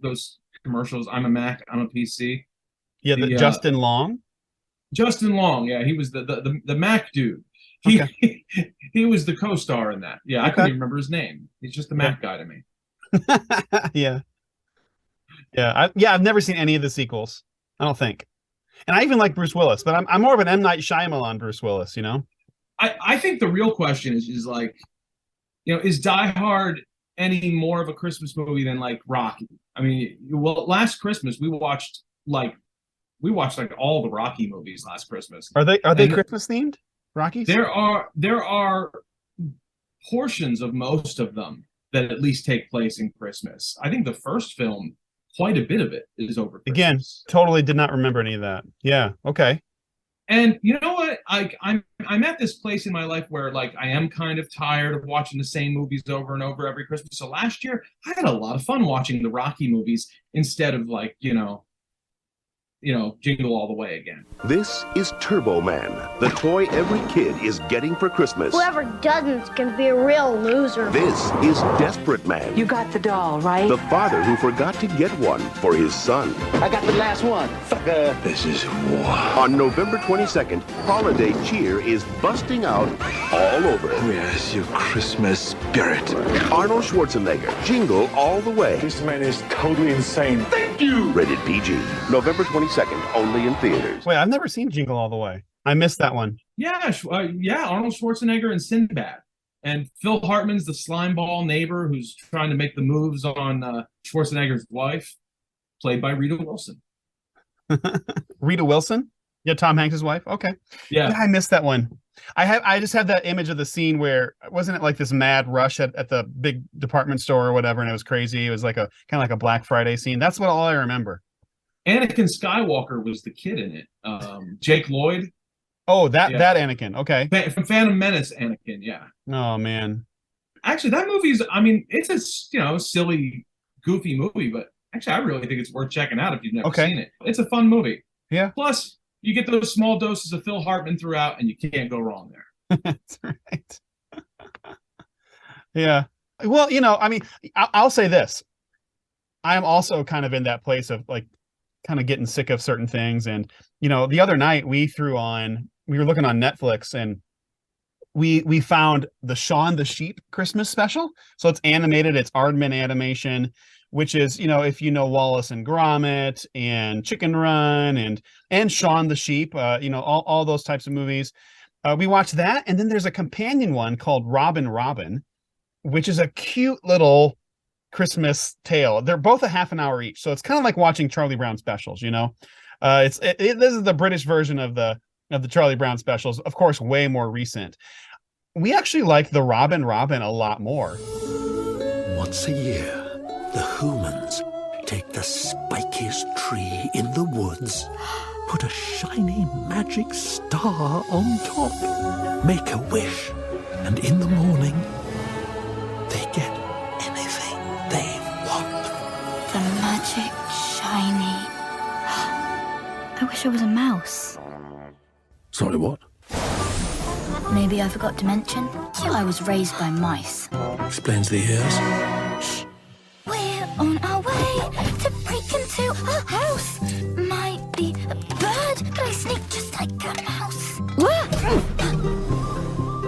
those commercials, I'm a Mac, I'm a PC. Yeah, Justin Long? Justin Long, yeah. He was the Mac dude. He was the co-star in that. Yeah, I couldn't even remember his name. He's just the Mac guy to me. Yeah. I've never seen any of the sequels, I don't think. And I even like Bruce Willis, but I'm more of an M. Night Shyamalan Bruce Willis, I think the real question is like, is Die Hard any more of a Christmas movie than like Rocky? I mean, well, last Christmas we watched all the Rocky movies last Christmas. Are they Christmas themed? Rockies? There are portions of most of them that at least take place in Christmas. I think the first film, quite a bit of it is over Christmas. Again, totally did not remember any of that. Yeah, okay. And you know what? I'm at this place in my life where like I am kind of tired of watching the same movies over and over every Christmas. So last year I had a lot of fun watching the Rocky movies instead of like, Jingle All the Way again. This is Turbo Man, the toy every kid is getting for Christmas. Whoever doesn't can be a real loser. This is Desperate Man. You got the doll, right? The father who forgot to get one for his son. I got the last one. Sucker. This is war. On November 22nd, holiday cheer is busting out all over. Where's your Christmas spirit? Arnold Schwarzenegger, Jingle All the Way. This man is totally insane. Thank you! Rated PG. November 22nd, only in theaters. Wait, I've never seen Jingle All the Way. I missed that one. Yeah, Arnold Schwarzenegger and Sinbad. And Phil Hartman's the slimeball neighbor who's trying to make the moves on Schwarzenegger's wife, played by Rita Wilson. Rita Wilson? Yeah, Tom Hanks' wife? Okay. Yeah, I missed that one. I just have that image of the scene where, wasn't it like this mad rush at the big department store or whatever, and it was crazy. It was like kind of like a Black Friday scene. That's all I remember. Anakin Skywalker was the kid in it. Jake Lloyd. Oh, that Anakin. Okay. From Phantom Menace, Anakin. Yeah. Oh man. Actually, that movie's. It's a silly, goofy movie, but actually, I really think it's worth checking out if you've never seen it. It's a fun movie. Yeah. Plus, you get those small doses of Phil Hartman throughout, and you can't go wrong there. That's right. Yeah. Well, I'll say this. I am also kind of in that place of like, kind of getting sick of certain things. And, the other night we were looking on Netflix and we found the Shaun the Sheep Christmas special. So it's animated, it's Aardman animation, which is, if you know Wallace and Gromit and Chicken Run and Shaun the Sheep, all those types of movies. We watched that. And then there's a companion one called Robin Robin, which is a cute little Christmas tale. They're both a half an hour each, so it's kind of like watching Charlie Brown specials. This is the British version of the Charlie Brown specials, of course, way more recent. We actually like the Robin Robin a lot more. Once a year, the humans take the spikiest tree in the woods, put a shiny magic star on top, make a wish, and in the morning they get anything they want. The magic shiny. I wish I was a mouse. Sorry, what? Maybe I forgot to mention, I was raised by mice. Explains the ears. Shh. On our way to break into a house. Might be a bird, but I sneak just like a mouse.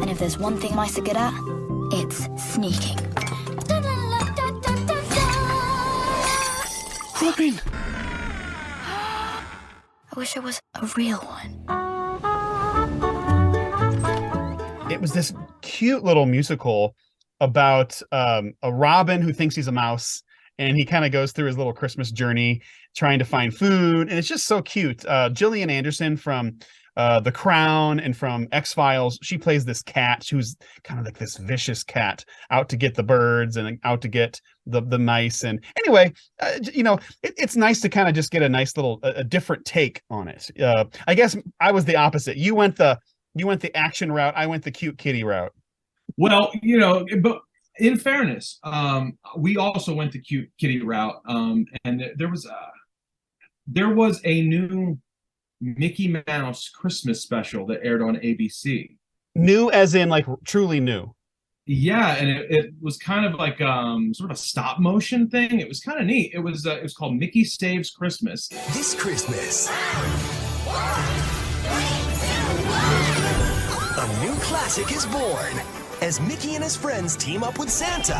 And if there's one thing mice are good at, it's sneaking. Robin! I wish I was a real one. It was this cute little musical about a robin who thinks he's a mouse, and he kind of goes through his little Christmas journey trying to find food, and it's just so cute. Gillian Anderson from The Crown and from X-Files, she plays this cat who's kind of like this vicious cat out to get the birds and out to get the mice. And anyway, it's nice to kind of just get a nice little a different take on it. I guess I was the opposite. You went the action route. I went the cute kitty route. Well, but in fairness, we also went the cute kitty route, and there was a new Mickey Mouse Christmas special that aired on ABC. New as in like truly new. Yeah, and it was kind of like sort of a stop motion thing. It was kind of neat. It was called Mickey Saves Christmas. This Christmas, a new classic is born as Mickey and his friends team up with Santa.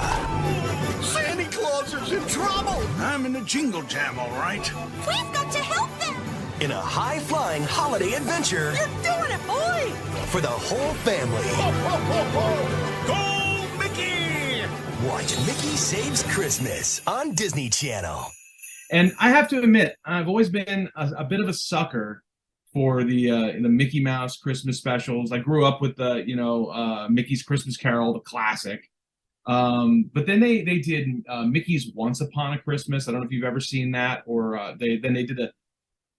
Santa Claus is in trouble! I'm in a jingle jam, all right. We've got to help them! In a high-flying holiday adventure. You're doing it, boy! For the whole family. Ho, ho, ho, ho. Go, Mickey! Watch Mickey Saves Christmas on Disney Channel. And I have to admit, I've always been a bit of a sucker for the Mickey Mouse Christmas specials. I grew up with the Mickey's Christmas Carol, the classic. But then they did Mickey's Once Upon a Christmas. I don't know if you've ever seen that, or they did a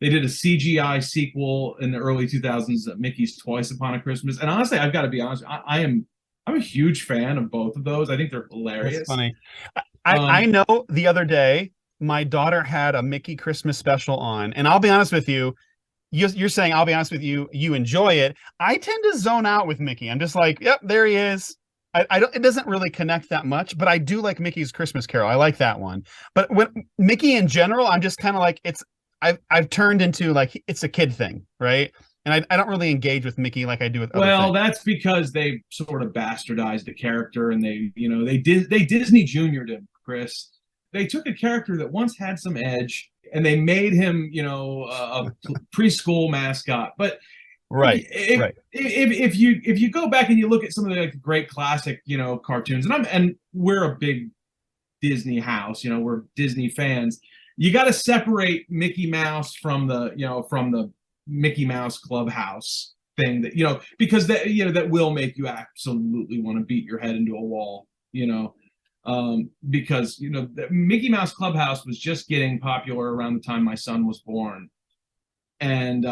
CGI sequel in the early 2000s, Mickey's Twice Upon a Christmas. And honestly, I've got to be honest, I'm a huge fan of both of those. I think they're hilarious. That's funny. I know the other day my daughter had a Mickey Christmas special on, and I'll be honest with you. You're saying, I'll be honest with you, you enjoy it. I tend to zone out with Mickey. I'm just like, yep, there he is. I don't. It doesn't really connect that much, but I do like Mickey's Christmas Carol. I like that one. But when Mickey in general, I'm just kind of like, I've turned into like it's a kid thing, right? And I don't really engage with Mickey like I do with other things. That's because they sort of bastardized the character, and they Disney Junior'd him, Chris. They took a character that once had some edge, and they made him, a preschool mascot. But if you go back and you look at some of the great classic, cartoons, and we're a big Disney house, we're Disney fans. You got to separate Mickey Mouse from the Mickey Mouse Clubhouse thing that, because that will make you absolutely want to beat your head into a wall, because the Mickey Mouse Clubhouse was just getting popular around the time my son was born, and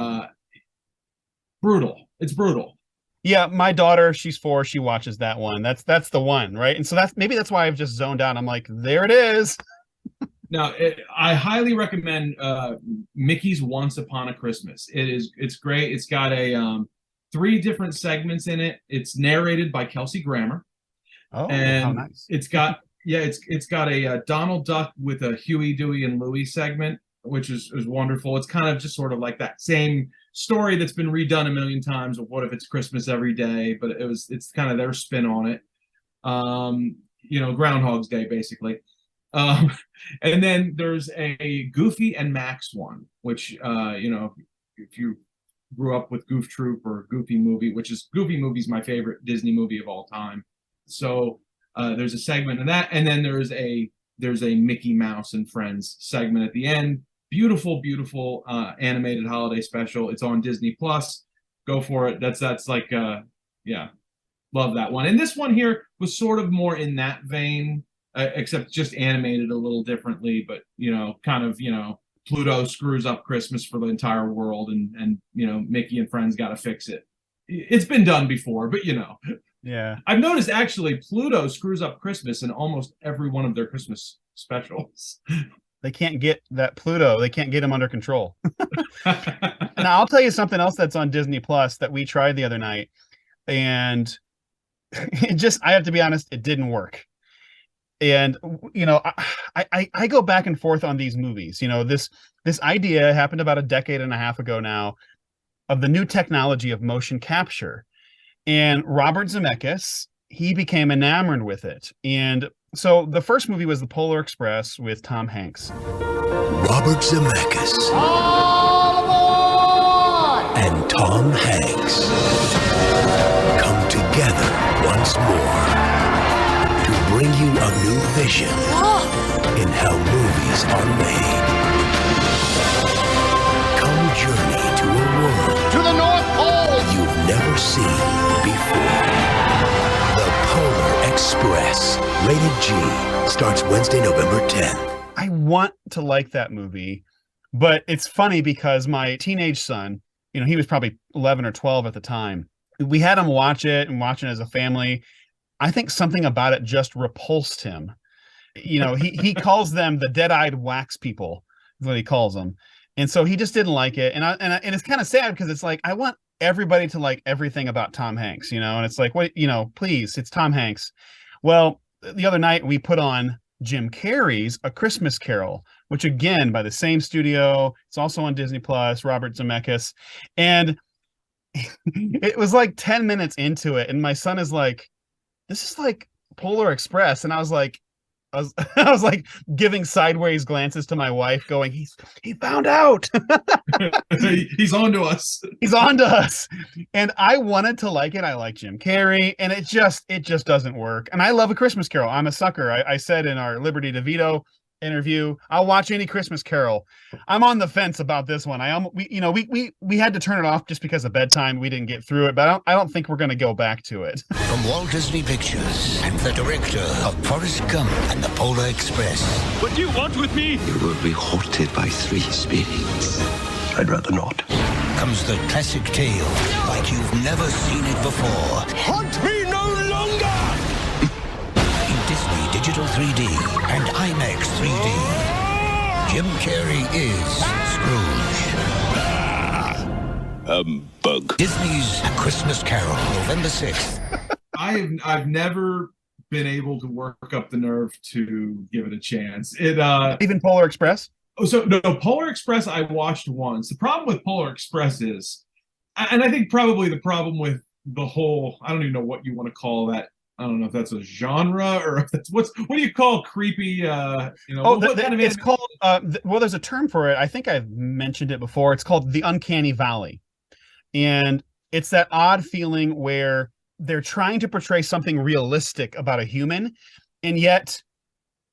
it's brutal. Yeah, my daughter, she's 4, she watches that one. That's the one, right? And so that's why I've just zoned out. I'm like, there it is. Now, I highly recommend Mickey's Once Upon a Christmas. It's great. It's got 3 different segments in it. It's narrated by Kelsey Grammer. Oh, and how nice. It's got a Donald Duck with a Huey, Dewey, and Louie segment, which is wonderful. It's kind of just sort of like that same story that's been redone a million times of what if it's Christmas every day, but it's kind of their spin on it. Groundhog's Day, basically. And then there's a Goofy and Max one, which if you grew up with Goof Troop or Goofy Movie, Goofy Movie's my favorite Disney movie of all time. So there's a segment in that, and then there's a Mickey Mouse and Friends segment at the end. Beautiful animated holiday special. It's on Disney Plus. Go for it. That's like love that one. And this one here was sort of more in that vein, except just animated a little differently. But Pluto screws up Christmas for the entire world, and Mickey and Friends got to fix it. It's been done before, but Yeah. I've noticed actually Pluto screws up Christmas in almost every one of their Christmas specials. They can't get that Pluto. They can't get him under control. Now, I'll tell you something else that's on Disney Plus that we tried the other night. And I have to be honest, it didn't work. And I go back and forth on these movies. This idea happened about a decade and a half ago now of the new technology of motion capture. And Robert Zemeckis, he became enamored with it. And so the first movie was The Polar Express with Tom Hanks. Robert Zemeckis and Tom Hanks come together once more to bring you a new vision in how movies are made. Come journey to a world To the North Pole! you've never seen before. The Polar Express, rated G, starts Wednesday, November 10th. I want to like that movie, but it's funny because my teenage son, he was probably 11 or 12 at the time. We had him watch it and watch it as a family. I think something about it just repulsed him. He calls them the dead-eyed wax people, is what he calls them. And so he just didn't like it. And it's kind of sad because it's like, I want everybody to like everything about Tom Hanks, and it's like, please, it's Tom Hanks. Well, the other night we put on Jim Carrey's A Christmas Carol, which again, by the same studio, it's also on Disney Plus, Robert Zemeckis. And it was like 10 minutes into it. And my son is like, this is like Polar Express. And I was like, I was like giving sideways glances to my wife going, he found out. He's on to us. He's on to us. And I wanted to like it. I like Jim Carrey, and it just doesn't work. And I love A Christmas Carol. I'm a sucker. I said in our Liberty DeVito interview, I'll watch any Christmas Carol. I'm on the fence about this one. We had to turn it off just because of bedtime. We didn't get through it, but I don't think we're going to go back to it. From Walt Disney Pictures and the director of Forrest Gump and the Polar Express. What do you want with me? You will be haunted by three spirits. I'd rather not. Comes the classic tale like you've never seen it before. Haunt me no longer! In Disney Digital 3D and IMAX 3D. Jim Carrey is Scrooge. Humbug. Disney's A Christmas Carol, November 6th. I've never been able to work up the nerve to give it a chance. Even Polar Express? Oh, so no, Polar Express I watched once. The problem with Polar Express is, and I think probably the problem with the whole, I don't even know what you want to call that. I don't know if that's a genre or if that's what do you call creepy? It's called. Well, there's a term for it. I think I've mentioned it before. It's called the uncanny valley, and it's that odd feeling where they're trying to portray something realistic about a human, and yet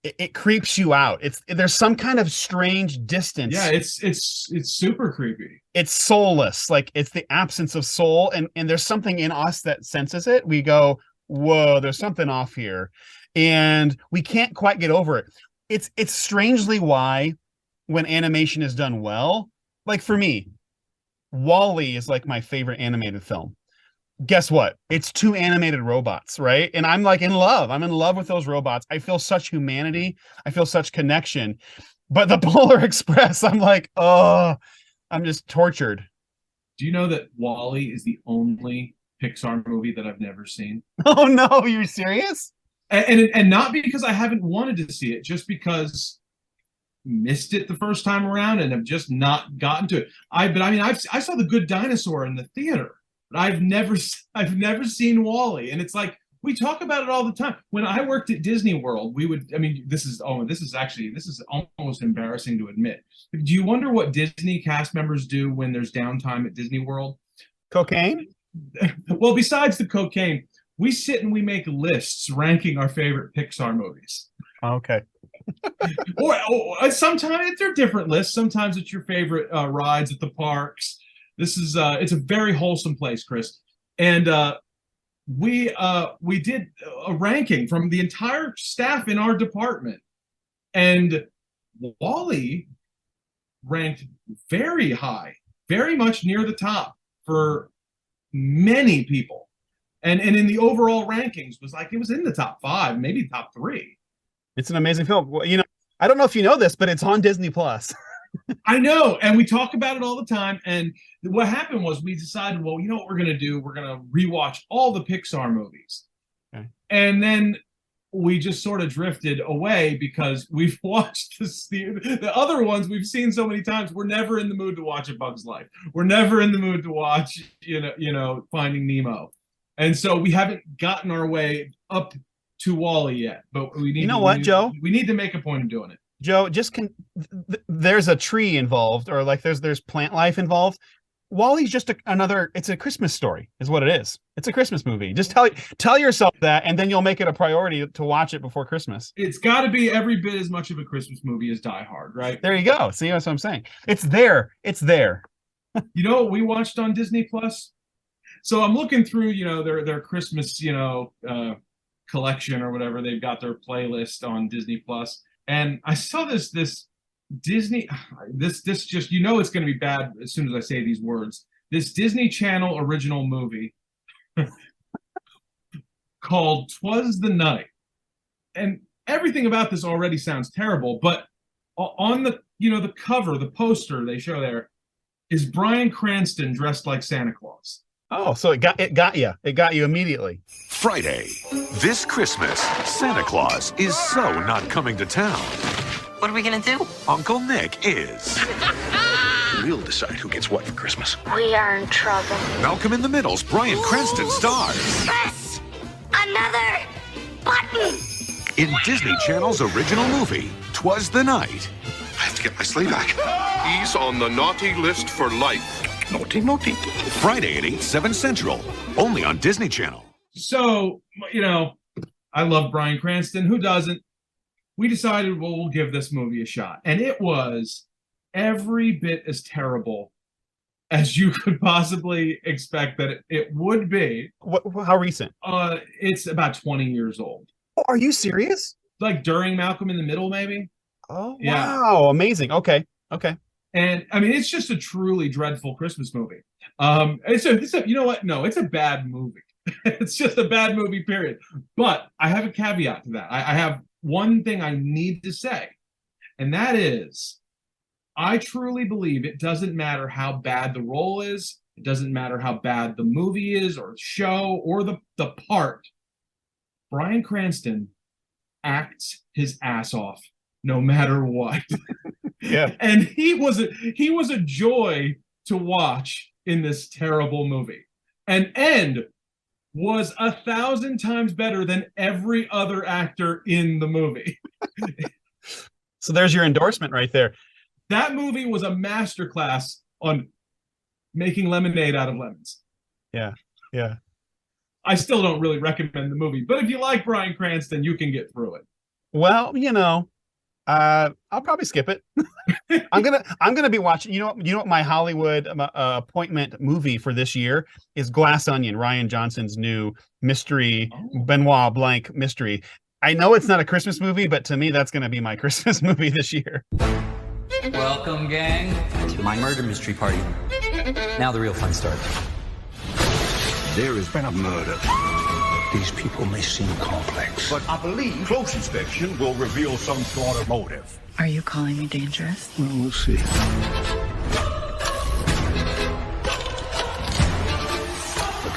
it creeps you out. There's some kind of strange distance. Yeah, it's super creepy. It's soulless. Like it's the absence of soul, and there's something in us that senses it. We go, whoa, there's something off here, and we can't quite get over it. It's strangely why when animation is done well, like for me, WALL-E is like my favorite animated film. Guess what? It's two animated robots, right? And I'm like in love. I'm in love with those robots. I feel such humanity. I feel such connection. But the Polar Express, I'm like, oh, I'm just tortured. Do you know that WALL-E is the only Pixar movie that I've never seen? Oh no, you're serious? And not because I haven't wanted to see it, just because missed it the first time around and have just not gotten to it. I saw The Good Dinosaur in the theater, but I've never seen WALL-E, and it's like we talk about it all the time. When I worked at Disney World, this is almost embarrassing to admit. Do you wonder what Disney cast members do when there's downtime at Disney World? Cocaine? Well, besides the cocaine, we sit and we make lists ranking our favorite Pixar movies. Okay. or sometimes they're different lists. Sometimes it's your favorite rides at the parks. This is it's a very wholesome place, Chris. And we did a ranking from the entire staff in our department, and WALL-E ranked very high, very much near the top for many people. And in the overall rankings was like, it was in the top 5, maybe top 3. It's an amazing film. Well, I don't know if you know this, but it's on Disney Plus. I know, and we talk about it all the time. And what happened was we decided, well, you know what we're going to do? We're going to rewatch all the Pixar movies. Okay. And then we just sort of drifted away because we've watched the other ones we've seen so many times. We're never in the mood to watch A Bug's Life. We're never in the mood to watch, Finding Nemo. And so we haven't gotten our way up to WALL-E yet. But we need. Joe? We need to make a point of doing it. Joe, there's a tree involved, or like there's plant life involved. WALL-E's just it's a Christmas story, is what it is. It's a Christmas movie. Just tell yourself that, and then you'll make it a priority to watch it before Christmas. It's got to be every bit as much of a Christmas movie as Die Hard, right? There you go. See, that's what I'm saying. It's there. It's there. You know what we watched on Disney Plus? So I'm looking through, their Christmas, collection or whatever. They've got their playlist on Disney Plus, and I saw this Disney, this just, it's going to be bad as soon as I say these words. This Disney Channel original movie called 'Twas the Night. And everything about this already sounds terrible, but on the cover, the poster they show there is Bryan Cranston dressed like Santa Claus. Oh, so it got you. It got you immediately. Friday. This Christmas, Santa Claus is so not coming to town. What are we gonna do? Uncle Nick is. We'll decide who gets what for Christmas. We are in trouble. Malcolm in the Middle's Bryan Cranston stars. Press another button. In Disney Channel's original movie, 'Twas the Night. I have to get my sleigh back. He's on the naughty list for life. Naughty, naughty. Friday at 8/7 Central, only on Disney Channel. So, I love Bryan Cranston. Who doesn't? We decided, we'll give this movie a shot. And it was every bit as terrible as you could possibly expect that it would be. How recent? It's about 20 years old. Oh, are you serious? Like during Malcolm in the Middle, maybe? Oh, yeah. Wow. Amazing. Okay. And I mean, it's just a truly dreadful Christmas movie. It's a you know what? No, it's a bad movie. It's just a bad movie, period. But I have a caveat to that. I have one thing I need to say, and that is, I truly believe it doesn't matter how bad the role is. It doesn't matter how bad the movie is or show or the part. Bryan Cranston acts his ass off no matter what. Yeah. And he was a joy to watch in this terrible movie. And End was 1,000 times better than every other actor in the movie. So there's your endorsement right there. That movie was a masterclass on making lemonade out of lemons. Yeah. I still don't really recommend the movie, but if you like Bryan Cranston, you can get through it. Well, I'll probably skip it. I'm gonna be watching. You know what my Hollywood appointment movie for this year is Glass Onion, Rian Johnson's new mystery, Benoit Blanc mystery. I know it's not a Christmas movie, but to me, that's gonna be my Christmas movie this year. Welcome, gang, to my murder mystery party. Now the real fun starts. There has been a murder. These people may seem complex, but I believe close inspection will reveal some sort of motive. Are you calling me dangerous? Well, we'll see. The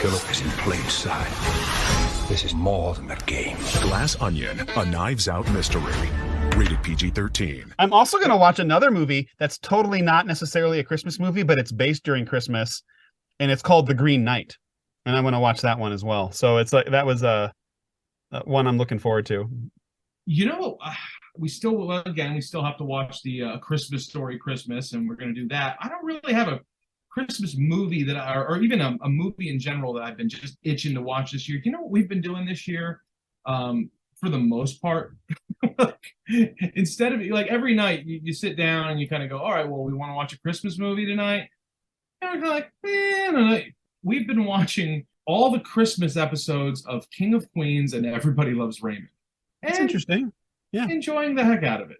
killer is in plain sight. This is more than a game. Glass Onion, a Knives Out mystery. Rated PG-13. I'm also going to watch another movie that's totally not necessarily a Christmas movie, but it's based during Christmas, and it's called The Green Knight. And I'm going to watch that one as well. So it's like that was one I'm looking forward to. We still have to watch the Christmas Story Christmas, and we're going to do that. I don't really have a Christmas movie or even a movie in general that I've been just itching to watch this year. You know what we've been doing this year? For the most part, instead of like every night you sit down and you kind of go, all right, well, we want to watch a Christmas movie tonight. And we're like, we've been watching all the Christmas episodes of King of Queens and Everybody Loves Raymond. That's interesting. Yeah. Enjoying the heck out of it.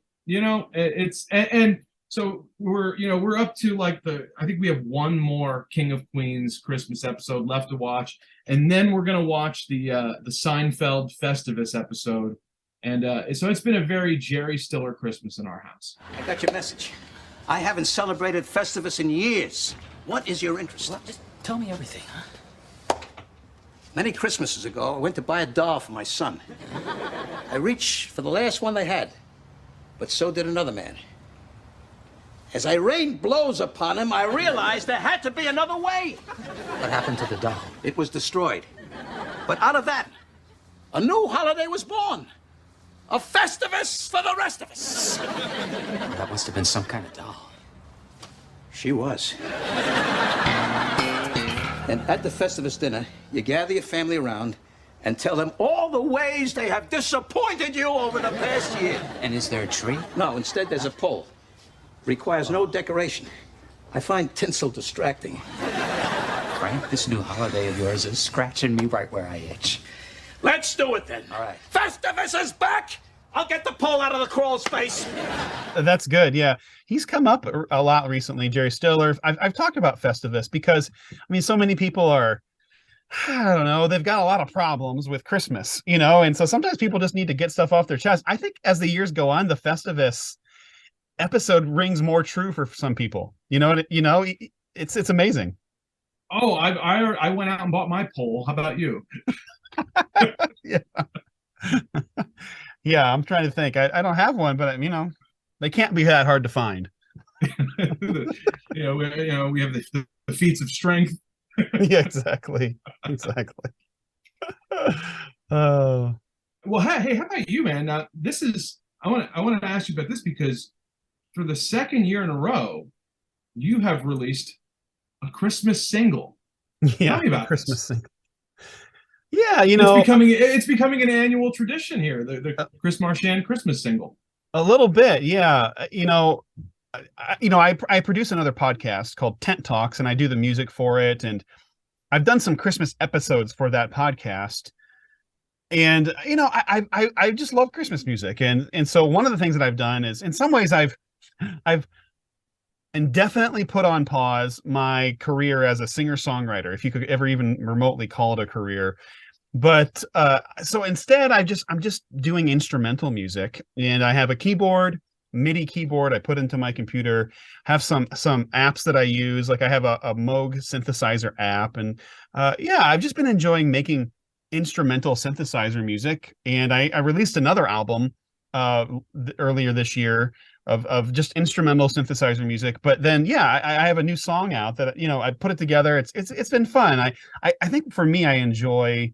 So we're up to I think we have one more King of Queens Christmas episode left to watch. And then we're going to watch the Seinfeld Festivus episode. And so it's been a very Jerry Stiller Christmas in our house. I got your message. I haven't celebrated Festivus in years. What is your interest? Well, just tell me everything, huh? Many Christmases ago, I went to buy a doll for my son. I reached for the last one they had, but so did another man. As I rained blows upon him, I realized there had to be another way. What happened to the doll? It was destroyed. But out of that, a new holiday was born. A Festivus for the rest of us. That must have been some kind of doll. She was. And at the Festivus dinner, you gather your family around and tell them all the ways they have disappointed you over the past year. And is there a tree? No, instead there's a pole. Requires no decoration. I find tinsel distracting. Frank, this new holiday of yours is scratching me right where I itch. Let's do it then. All right. Festivus is back! I'll get the pole out of the crawl space. That's good. Yeah. He's come up a lot recently, Jerry Stiller. I've talked about Festivus because, I mean, so many people are, I don't know, they've got a lot of problems with Christmas, you know, and so sometimes people just need to get stuff off their chest. I think as the years go on, the Festivus episode rings more true for some people. It's amazing. Oh, I went out and bought my pole. How about you? Yeah. Yeah, I'm trying to think. I don't have one, but they can't be that hard to find. We have the feats of strength. Yeah, exactly. Oh. Well, hey, how about you, man? Now, I want to ask you about this because for the second year in a row, you have released a Christmas single. Yeah, tell me about Christmas this. single. Yeah, it's becoming an annual tradition here. The Chris Marchand Christmas single. A little bit, yeah. I produce another podcast called Tent Talks, and I do the music for it. And I've done some Christmas episodes for that podcast. And I just love Christmas music, and so one of the things that I've done is, in some ways, I've indefinitely put on pause my career as a singer-songwriter, if you could ever even remotely call it a career. But so instead, I'm just doing instrumental music, and I have a keyboard, MIDI keyboard I put into my computer, have some apps that I use, like I have a Moog synthesizer app, and I've just been enjoying making instrumental synthesizer music. And I released another album earlier this year of just instrumental synthesizer music. But then I have a new song out that I put it together. It's been fun. I think for me, I enjoy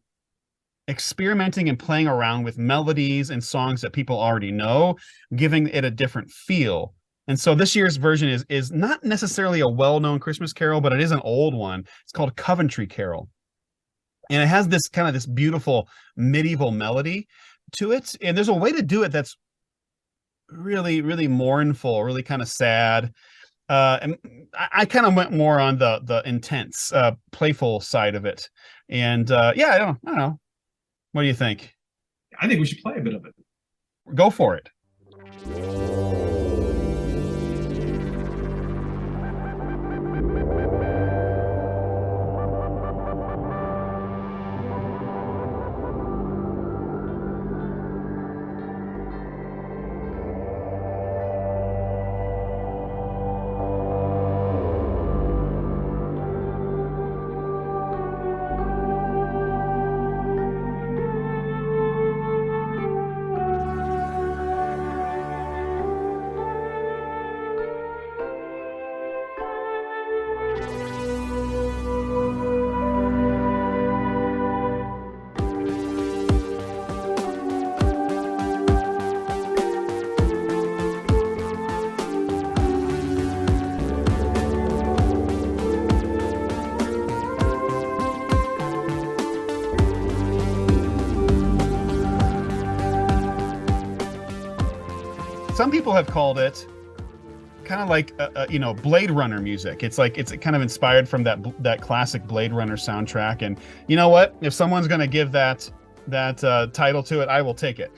experimenting and playing around with melodies and songs that people already know, giving it a different feel. And so this year's version is not necessarily a well-known Christmas carol, but it is an old one. It's called Coventry Carol. And it has this kind of this beautiful medieval melody to it. And there's a way to do it that's really, really mournful, really kind of sad. And I kind of went more on the intense, playful side of it. And I don't know. What do you think? I think we should play a bit of it. Go for it. Some people have called it kind of like Blade Runner music. It's kind of inspired from that classic Blade Runner soundtrack. And you know what? If someone's going to give that title to it, I will take it.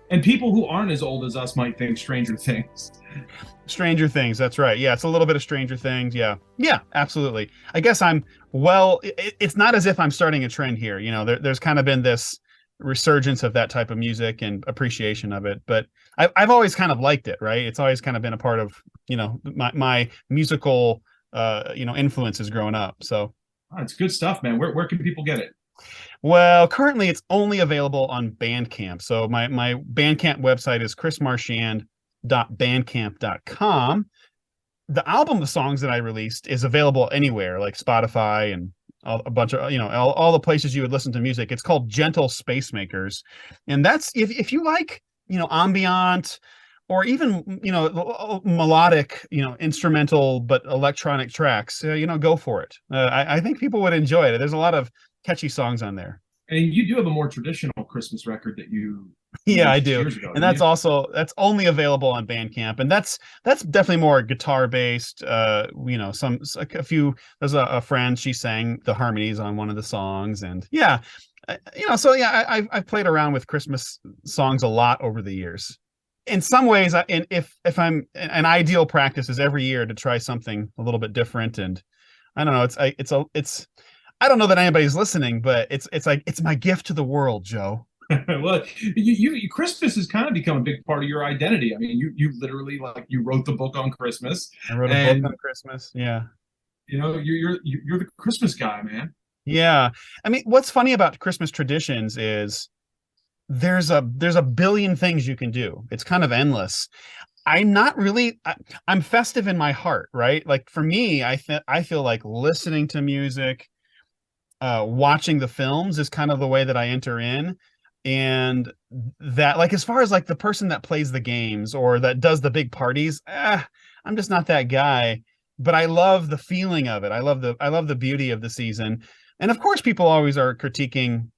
And people who aren't as old as us might think Stranger Things. Stranger Things, that's right. Yeah, it's a little bit of Stranger Things. Yeah, absolutely. I guess it's not as if I'm starting a trend here. There's kind of been this resurgence of that type of music and appreciation of it, but I've always kind of liked it, right? It's always kind of been a part of my musical influences growing up. So it's good stuff, man. Where can people get it? Well, currently it's only available on Bandcamp. So my Bandcamp website is chrismarchand.bandcamp.com. The album of songs that I released is available anywhere, like Spotify and a bunch of, all the places you would listen to music. It's called Gentle Space Makers. And that's, if you like, ambient or even, melodic, instrumental, but electronic tracks, go for it. I think people would enjoy it. There's a lot of catchy songs on there. And you do have a more traditional Christmas record that you Yeah, I released do. years ago, And didn't that's only available on Bandcamp. And that's definitely more guitar based. Like a few, there's a friend, she sang the harmonies on one of the songs. And yeah, I've played around with Christmas songs a lot over the years. In some ways, if I'm, an ideal practice is every year to try something a little bit different. And I don't know, it's I don't know that anybody's listening, but it's my gift to the world, Joe. Well, you Christmas has kind of become a big part of your identity. I mean, you literally, like, you wrote the book on Christmas. I wrote a book on Christmas. Yeah. You're the Christmas guy, man. Yeah. I mean, what's funny about Christmas traditions is there's a billion things you can do. It's kind of endless. I'm festive in my heart, right? Like for me, I feel like listening to music, watching the films is kind of the way that I enter in. And that, like, as far as like the person that plays the games or that does the big parties, I'm just not that guy. But I love the feeling of it. I love the beauty of the season. And of course, people always are critiquing,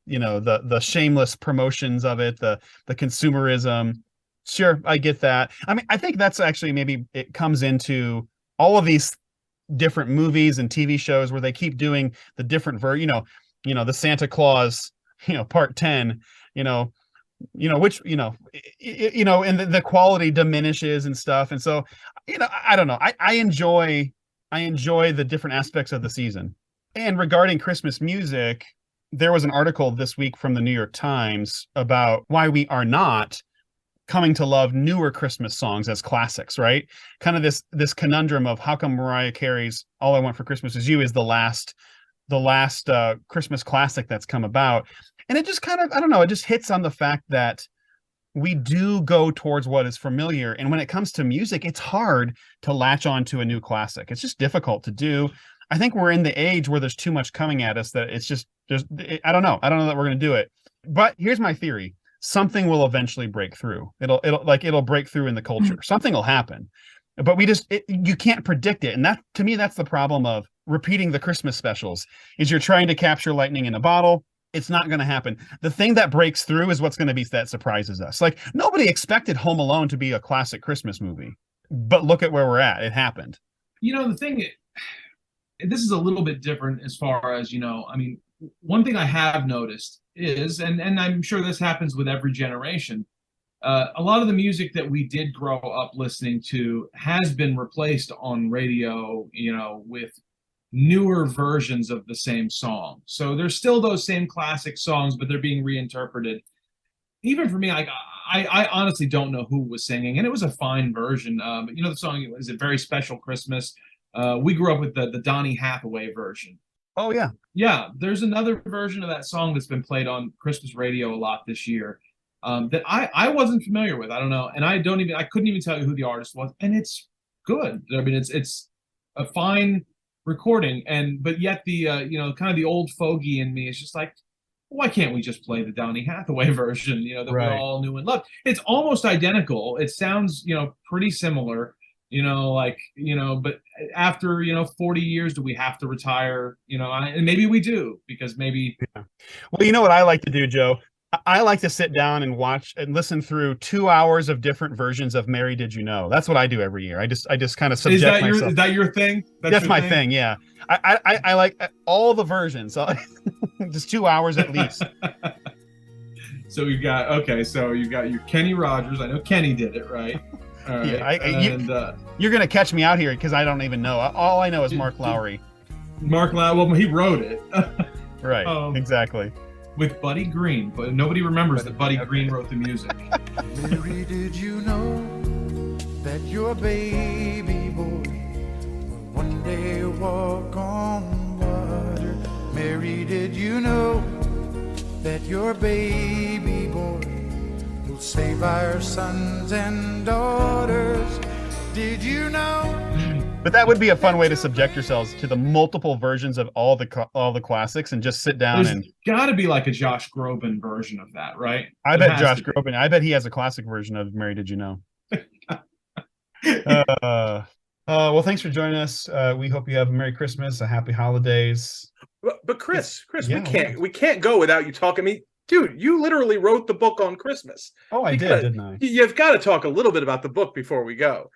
the shameless promotions of it, the consumerism. Sure, I get that. I mean, I think that's actually, maybe it comes into all of these different movies and TV shows where they keep doing the different the Santa Claus, part 10, which, and the quality diminishes and stuff. And so, I don't know. I enjoy the different aspects of the season. And regarding Christmas music, there was an article this week from the New York Times about why we are not coming to love newer Christmas songs as classics, right? Kind of this conundrum of how come Mariah Carey's All I Want for Christmas Is You is the last Christmas classic that's come about. And it just kind of, I don't know, it just hits on the fact that we do go towards what is familiar. And when it comes to music, it's hard to latch on to a new classic. It's just difficult to do. I think we're in the age where there's too much coming at us that it's just, I don't know that we're going to do it. But here's my theory. Something will eventually break through. It'll break through in the culture. Something will happen, but you can't predict it. And that, to me, that's the problem of repeating the Christmas specials, is you're trying to capture lightning in a bottle. It's not going to happen. The thing that breaks through is what's going to be that surprises us. Like, nobody expected Home Alone to be a classic Christmas movie, but look at where we're at. It happened. The thing, this is a little bit different as far as, I mean, one thing I have noticed is, and I'm sure this happens with every generation, a lot of the music that we did grow up listening to has been replaced on radio, with newer versions of the same song. So there's still those same classic songs, but they're being reinterpreted. Even for me, I honestly don't know who was singing, and it was a fine version. But the song is a Very Special Christmas. We grew up with the Donny Hathaway version. Oh, yeah. Yeah, there's another version of that song that's been played on Christmas radio a lot this year that I wasn't familiar with. I don't know. And I couldn't even tell you who the artist was. And it's good. I mean, it's a fine recording. But yet the, kind of the old fogey in me is just like, why can't we just play the Donny Hathaway version, that we all knew and loved? It's almost identical. It sounds, pretty similar. But after, 40 years, do we have to retire? And maybe we do, because maybe. Yeah. Well, you know what I like to do, Joe? I like to sit down and watch and listen through 2 hours of different versions of Mary Did You Know? That's what I do every year. I just kind of subject myself. Is that your thing? That's my thing. Yeah. I like all the versions. So just 2 hours at least. So you got your Kenny Rogers. I know Kenny did it, right? All right. Yeah, you're gonna catch me out here because I don't even know. All I know is Mark Lowry. Mark Lowry. Well, he wrote it. Right. Exactly. With Buddy Green, but nobody remembers that Buddy Green wrote the music. Mary, did you know that your baby boy will one day walk on water? Mary, did you know that your baby boy will save our sons and daughters? Did you know? But that would be a fun way to subject yourselves to the multiple versions of all the classics and just sit down. There's and got to be like a Josh Groban version of that, right? I There bet has Josh to be. Groban. I bet he has a classic version of "Mary Did You Know." Well, thanks for joining us. We hope you have a Merry Christmas, a Happy Holidays. But Chris, yeah, we can't go without you talking. I mean, dude, you literally wrote the book on Christmas. Oh, I did, didn't I? You've got to talk a little bit about the book before we go.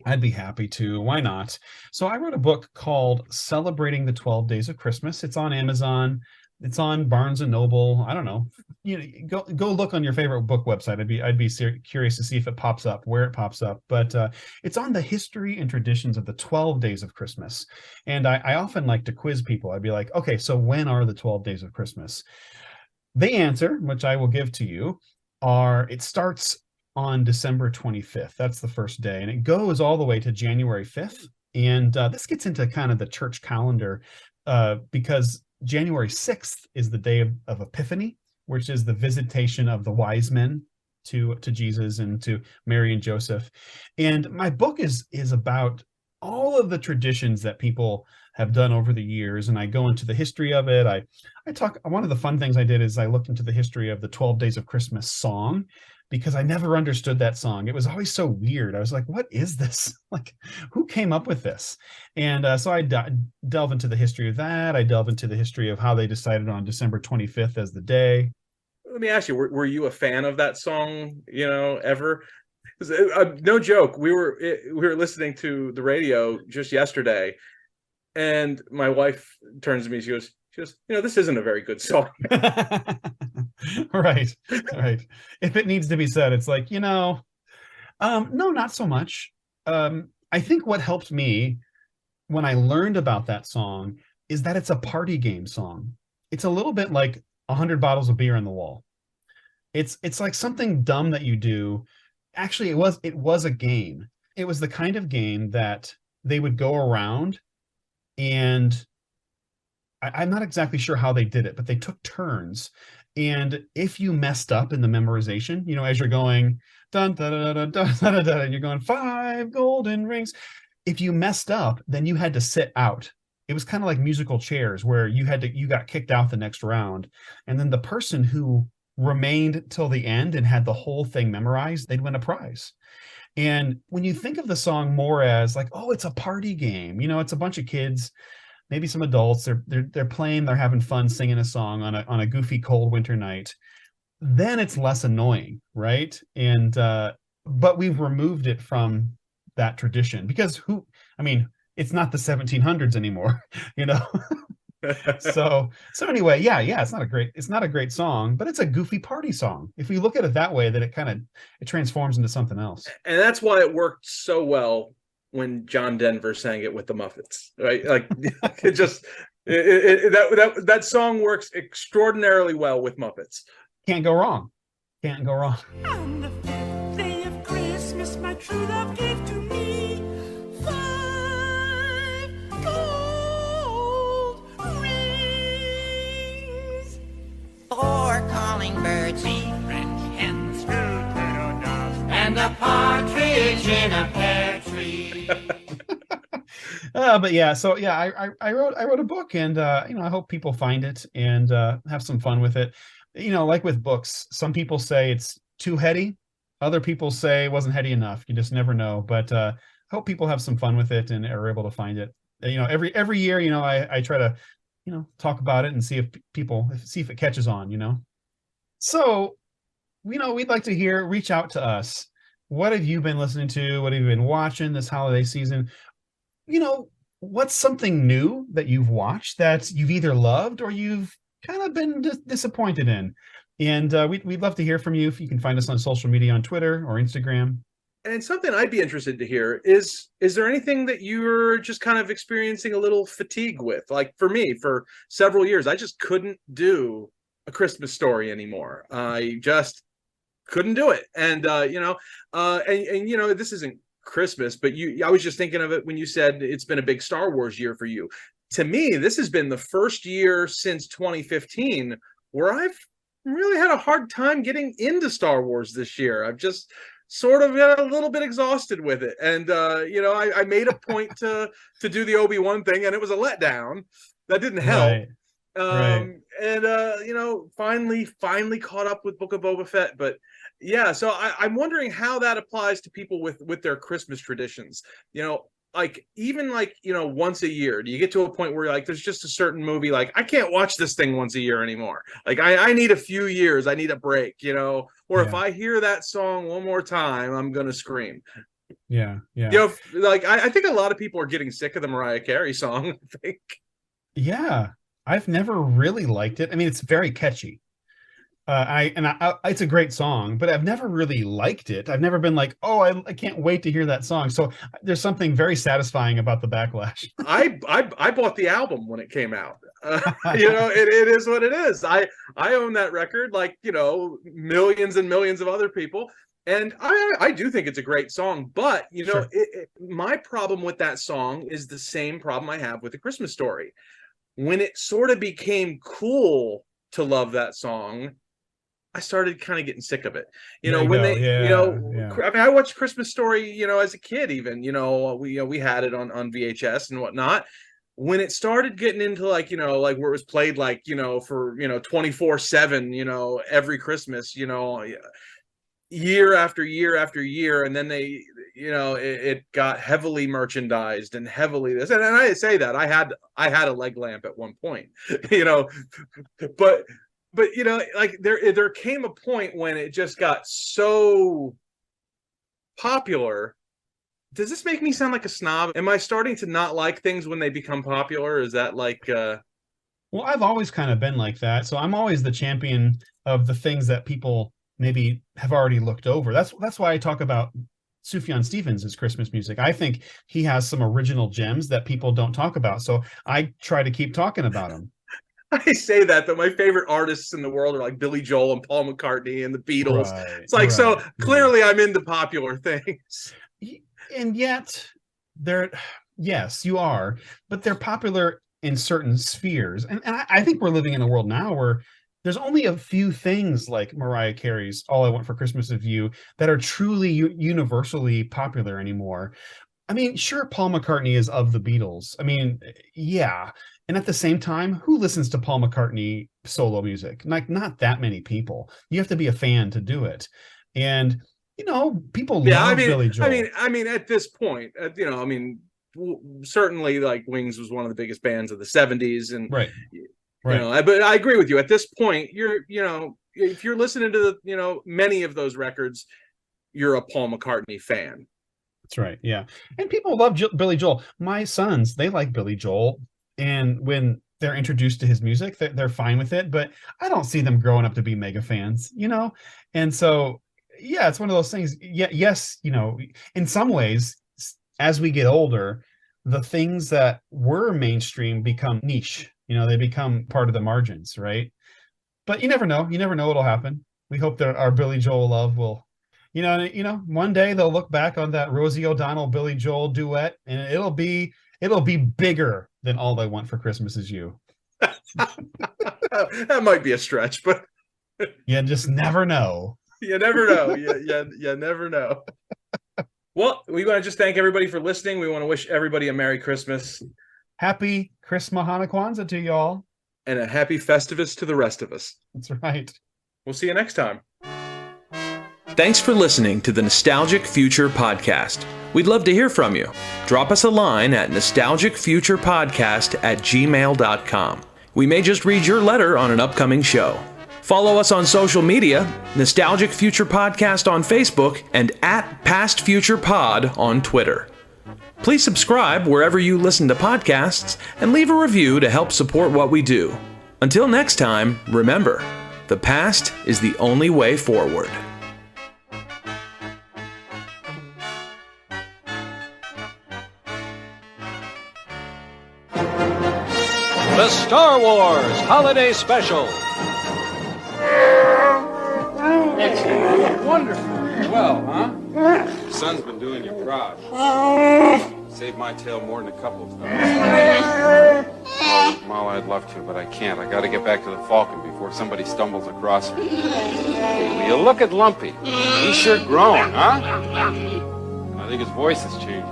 I'd be happy to. Why not? So I wrote a book called Celebrating the 12 Days of Christmas. It's on Amazon. It's on Barnes and Noble. I don't know. Go look on your favorite book website. I'd be curious to see if it pops up, where it pops up. But it's on the history and traditions of the 12 days of Christmas. And I often like to quiz people. I'd be like, okay, so when are the 12 days of Christmas? The answer, which I will give to you, it starts on December 25th. That's the first day, and it goes all the way to January 5th. And this gets into kind of the church calendar because January 6th is the day of Epiphany, which is the visitation of the wise men to Jesus and to Mary and Joseph. And my book is about all of the traditions that people have done over the years, and I go into the history of it. I talk. One of the fun things I did is I looked into the history of the 12 Days of Christmas song, because I never understood that song. It was always so weird. I was like, what is this? Like, who came up with this? And so I delve into the history of that. I delve into the history of how they decided on December 25th as the day. Let me ask you, were you a fan of that song, ever? No joke. We were listening to the radio just yesterday, and my wife turns to me, she goes, this isn't a very good song. Right. If it needs to be said, it's like, no, not so much. I think what helped me when I learned about that song is that it's a party game song. It's a little bit like 100 bottles of beer on the wall. It's like something dumb that you do. Actually, it was a game. It was the kind of game that they would go around, and I'm not exactly sure how they did it, but they took turns. And if you messed up in the memorization, as you're going dun da da da da da da, and you're going 5 golden rings, if you messed up, then you had to sit out. It was kind of like musical chairs where you got kicked out the next round. And then the person who remained till the end and had the whole thing memorized, they'd win a prize. And when you think of the song more as like, oh, it's a party game, it's a bunch of kids, maybe some adults, they're playing, they're having fun singing a song on a goofy cold winter night, then it's less annoying, right? And but we've removed it from that tradition because it's not the 1700s anymore, so anyway, yeah, it's not a great song, but it's a goofy party song. If we look at it that way, that it transforms into something else. And that's why it worked so well when John Denver sang it with the Muppets, right? Like that song works extraordinarily well with Muppets. Can't go wrong. On the 5th day of Christmas, my true love gave to me 5 gold rings. 4 calling birds, 3 French hens, 2 turtle doves, and a partridge in a pear tree. But yeah, so yeah, I wrote a book, and I hope people find it and have some fun with it. Like with books, some people say it's too heady, other people say it wasn't heady enough. You just never know. But hope people have some fun with it and are able to find it. Every year, I try to talk about it and see if it catches on. So we'd like to reach out to us. What have you been listening to? What have you been watching this holiday season? What's something new that you've watched that you've either loved or you've kind of been disappointed in? And we'd love to hear from you. If you can find us on social media, on Twitter or Instagram. And something I'd be interested to hear is there anything that you're just kind of experiencing a little fatigue with? Like for me, for several years, I just couldn't do A Christmas Story anymore. I just couldn't do it. And this isn't Christmas, but I was just thinking of it when you said it's been a big Star Wars year for you. to me, this has been the first year since 2015 where I've really had a hard time getting into Star Wars this year. I've just sort of got a little bit exhausted with it. And, I made a point to do the Obi-Wan thing, and it was a letdown. That didn't help. Right. And, finally caught up with Book of Boba Fett. But yeah, so I'm wondering how that applies to people with their Christmas traditions. Even once a year, do you get to a point where you're like, there's just a certain movie, like, I can't watch this thing once a year anymore. Like, I need a few years, I need a break, or if I hear that song one more time, I'm going to scream. Yeah. I think a lot of people are getting sick of the Mariah Carey song, I think. Yeah. I've never really liked it. I mean, it's very catchy. It's a great song, but I've never really liked it. I've never been like, oh, I can't wait to hear that song. So there's something very satisfying about the backlash. I bought the album when it came out. It is what it is. I own that record, like, millions and millions of other people. And I do think it's a great song, but Sure. My problem with that song is the same problem I have with A Christmas Story. When it sort of became cool to love that song, I started kind of getting sick of it. I watched Christmas Story, as a kid, even, we had it on VHS and whatnot. When it started getting into like where it was played like, for, 24/7, every Christmas, year after year after year. And then they, it got heavily merchandised and heavily this. And I say that I had a leg lamp at one point, but like there came a point when it just got so popular. Does this make me sound like a snob? Am I starting to not like things when they become popular? Is that like Well, I've always kind of been like that. So I'm always the champion of the things that people maybe have already looked over. That's why I talk about Sufjan Stevens' Christmas music. I think he has some original gems that people don't talk about. So I try to keep talking about him. I say that, but my favorite artists in the world are like Billy Joel and Paul McCartney and the Beatles. Right, it's like, right, so clearly I'm into popular things. And yet yes, you are, but they're popular in certain spheres. And I think we're living in a world now where there's only a few things like Mariah Carey's All I Want for Christmas Is You that are truly universally popular anymore. I mean, sure, Paul McCartney is of the Beatles. I mean, yeah. And at the same time, who listens to Paul McCartney solo music? Like, not that many people. You have to be a fan to do it. And, people love Billy Joel. I mean, at this point, certainly like Wings was one of the biggest bands of the 70s. And, right. But I agree with you. At this point, if you're listening to many of those records, you're a Paul McCartney fan. That's right. Yeah. And people love Billy Joel. My sons, they like Billy Joel. And when they're introduced to his music, they're fine with it. But I don't see them growing up to be mega fans, And so, yeah, it's one of those things. Yeah, yes, in some ways, as we get older, the things that were mainstream become niche. They become part of the margins, right? But you never know. You never know what'll happen. We hope that our Billy Joel love will, one day they'll look back on that Rosie O'Donnell Billy Joel duet, and it'll be bigger than All I Want for Christmas Is You. That might be a stretch, but you just never know. You never know. You never know. Well, we want to just thank everybody for listening. We want to wish everybody a Merry Christmas. Happy Chris Mahana Kwanzaa to y'all. And a happy Festivus to the rest of us. That's right. We'll see you next time. Thanks for listening to the Nostalgic Future Podcast. We'd love to hear from you. Drop us a line at nostalgicfuturepodcast@gmail.com. We may just read your letter on an upcoming show. Follow us on social media, Nostalgic Future Podcast on Facebook and @PastFuturePod on Twitter. Please subscribe wherever you listen to podcasts and leave a review to help support what we do. Until next time, remember, the past is the only way forward. The Star Wars Holiday Special. Excellent. Wonderful. Well, huh? Your son's been doing you proud. saved my tail more than a couple of times. Well, Molly, I'd love to, but I can't. I gotta get back to the Falcon before somebody stumbles across her. Hey, will you look at Lumpy? He's sure grown, huh? I think his voice is changing.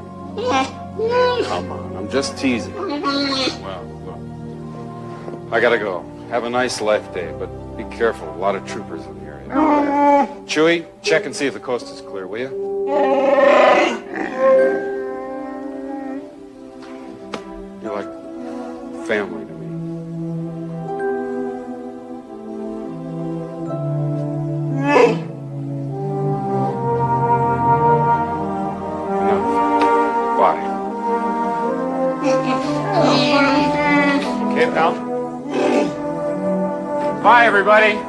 Come on, I'm just teasing. Well, look. I gotta go. Have a nice life day, but be careful. A lot of troopers in the area. Chewie, check and see if the coast is clear, will you? You're like family to me. Enough. Bye. Okay, pal. Bye, everybody.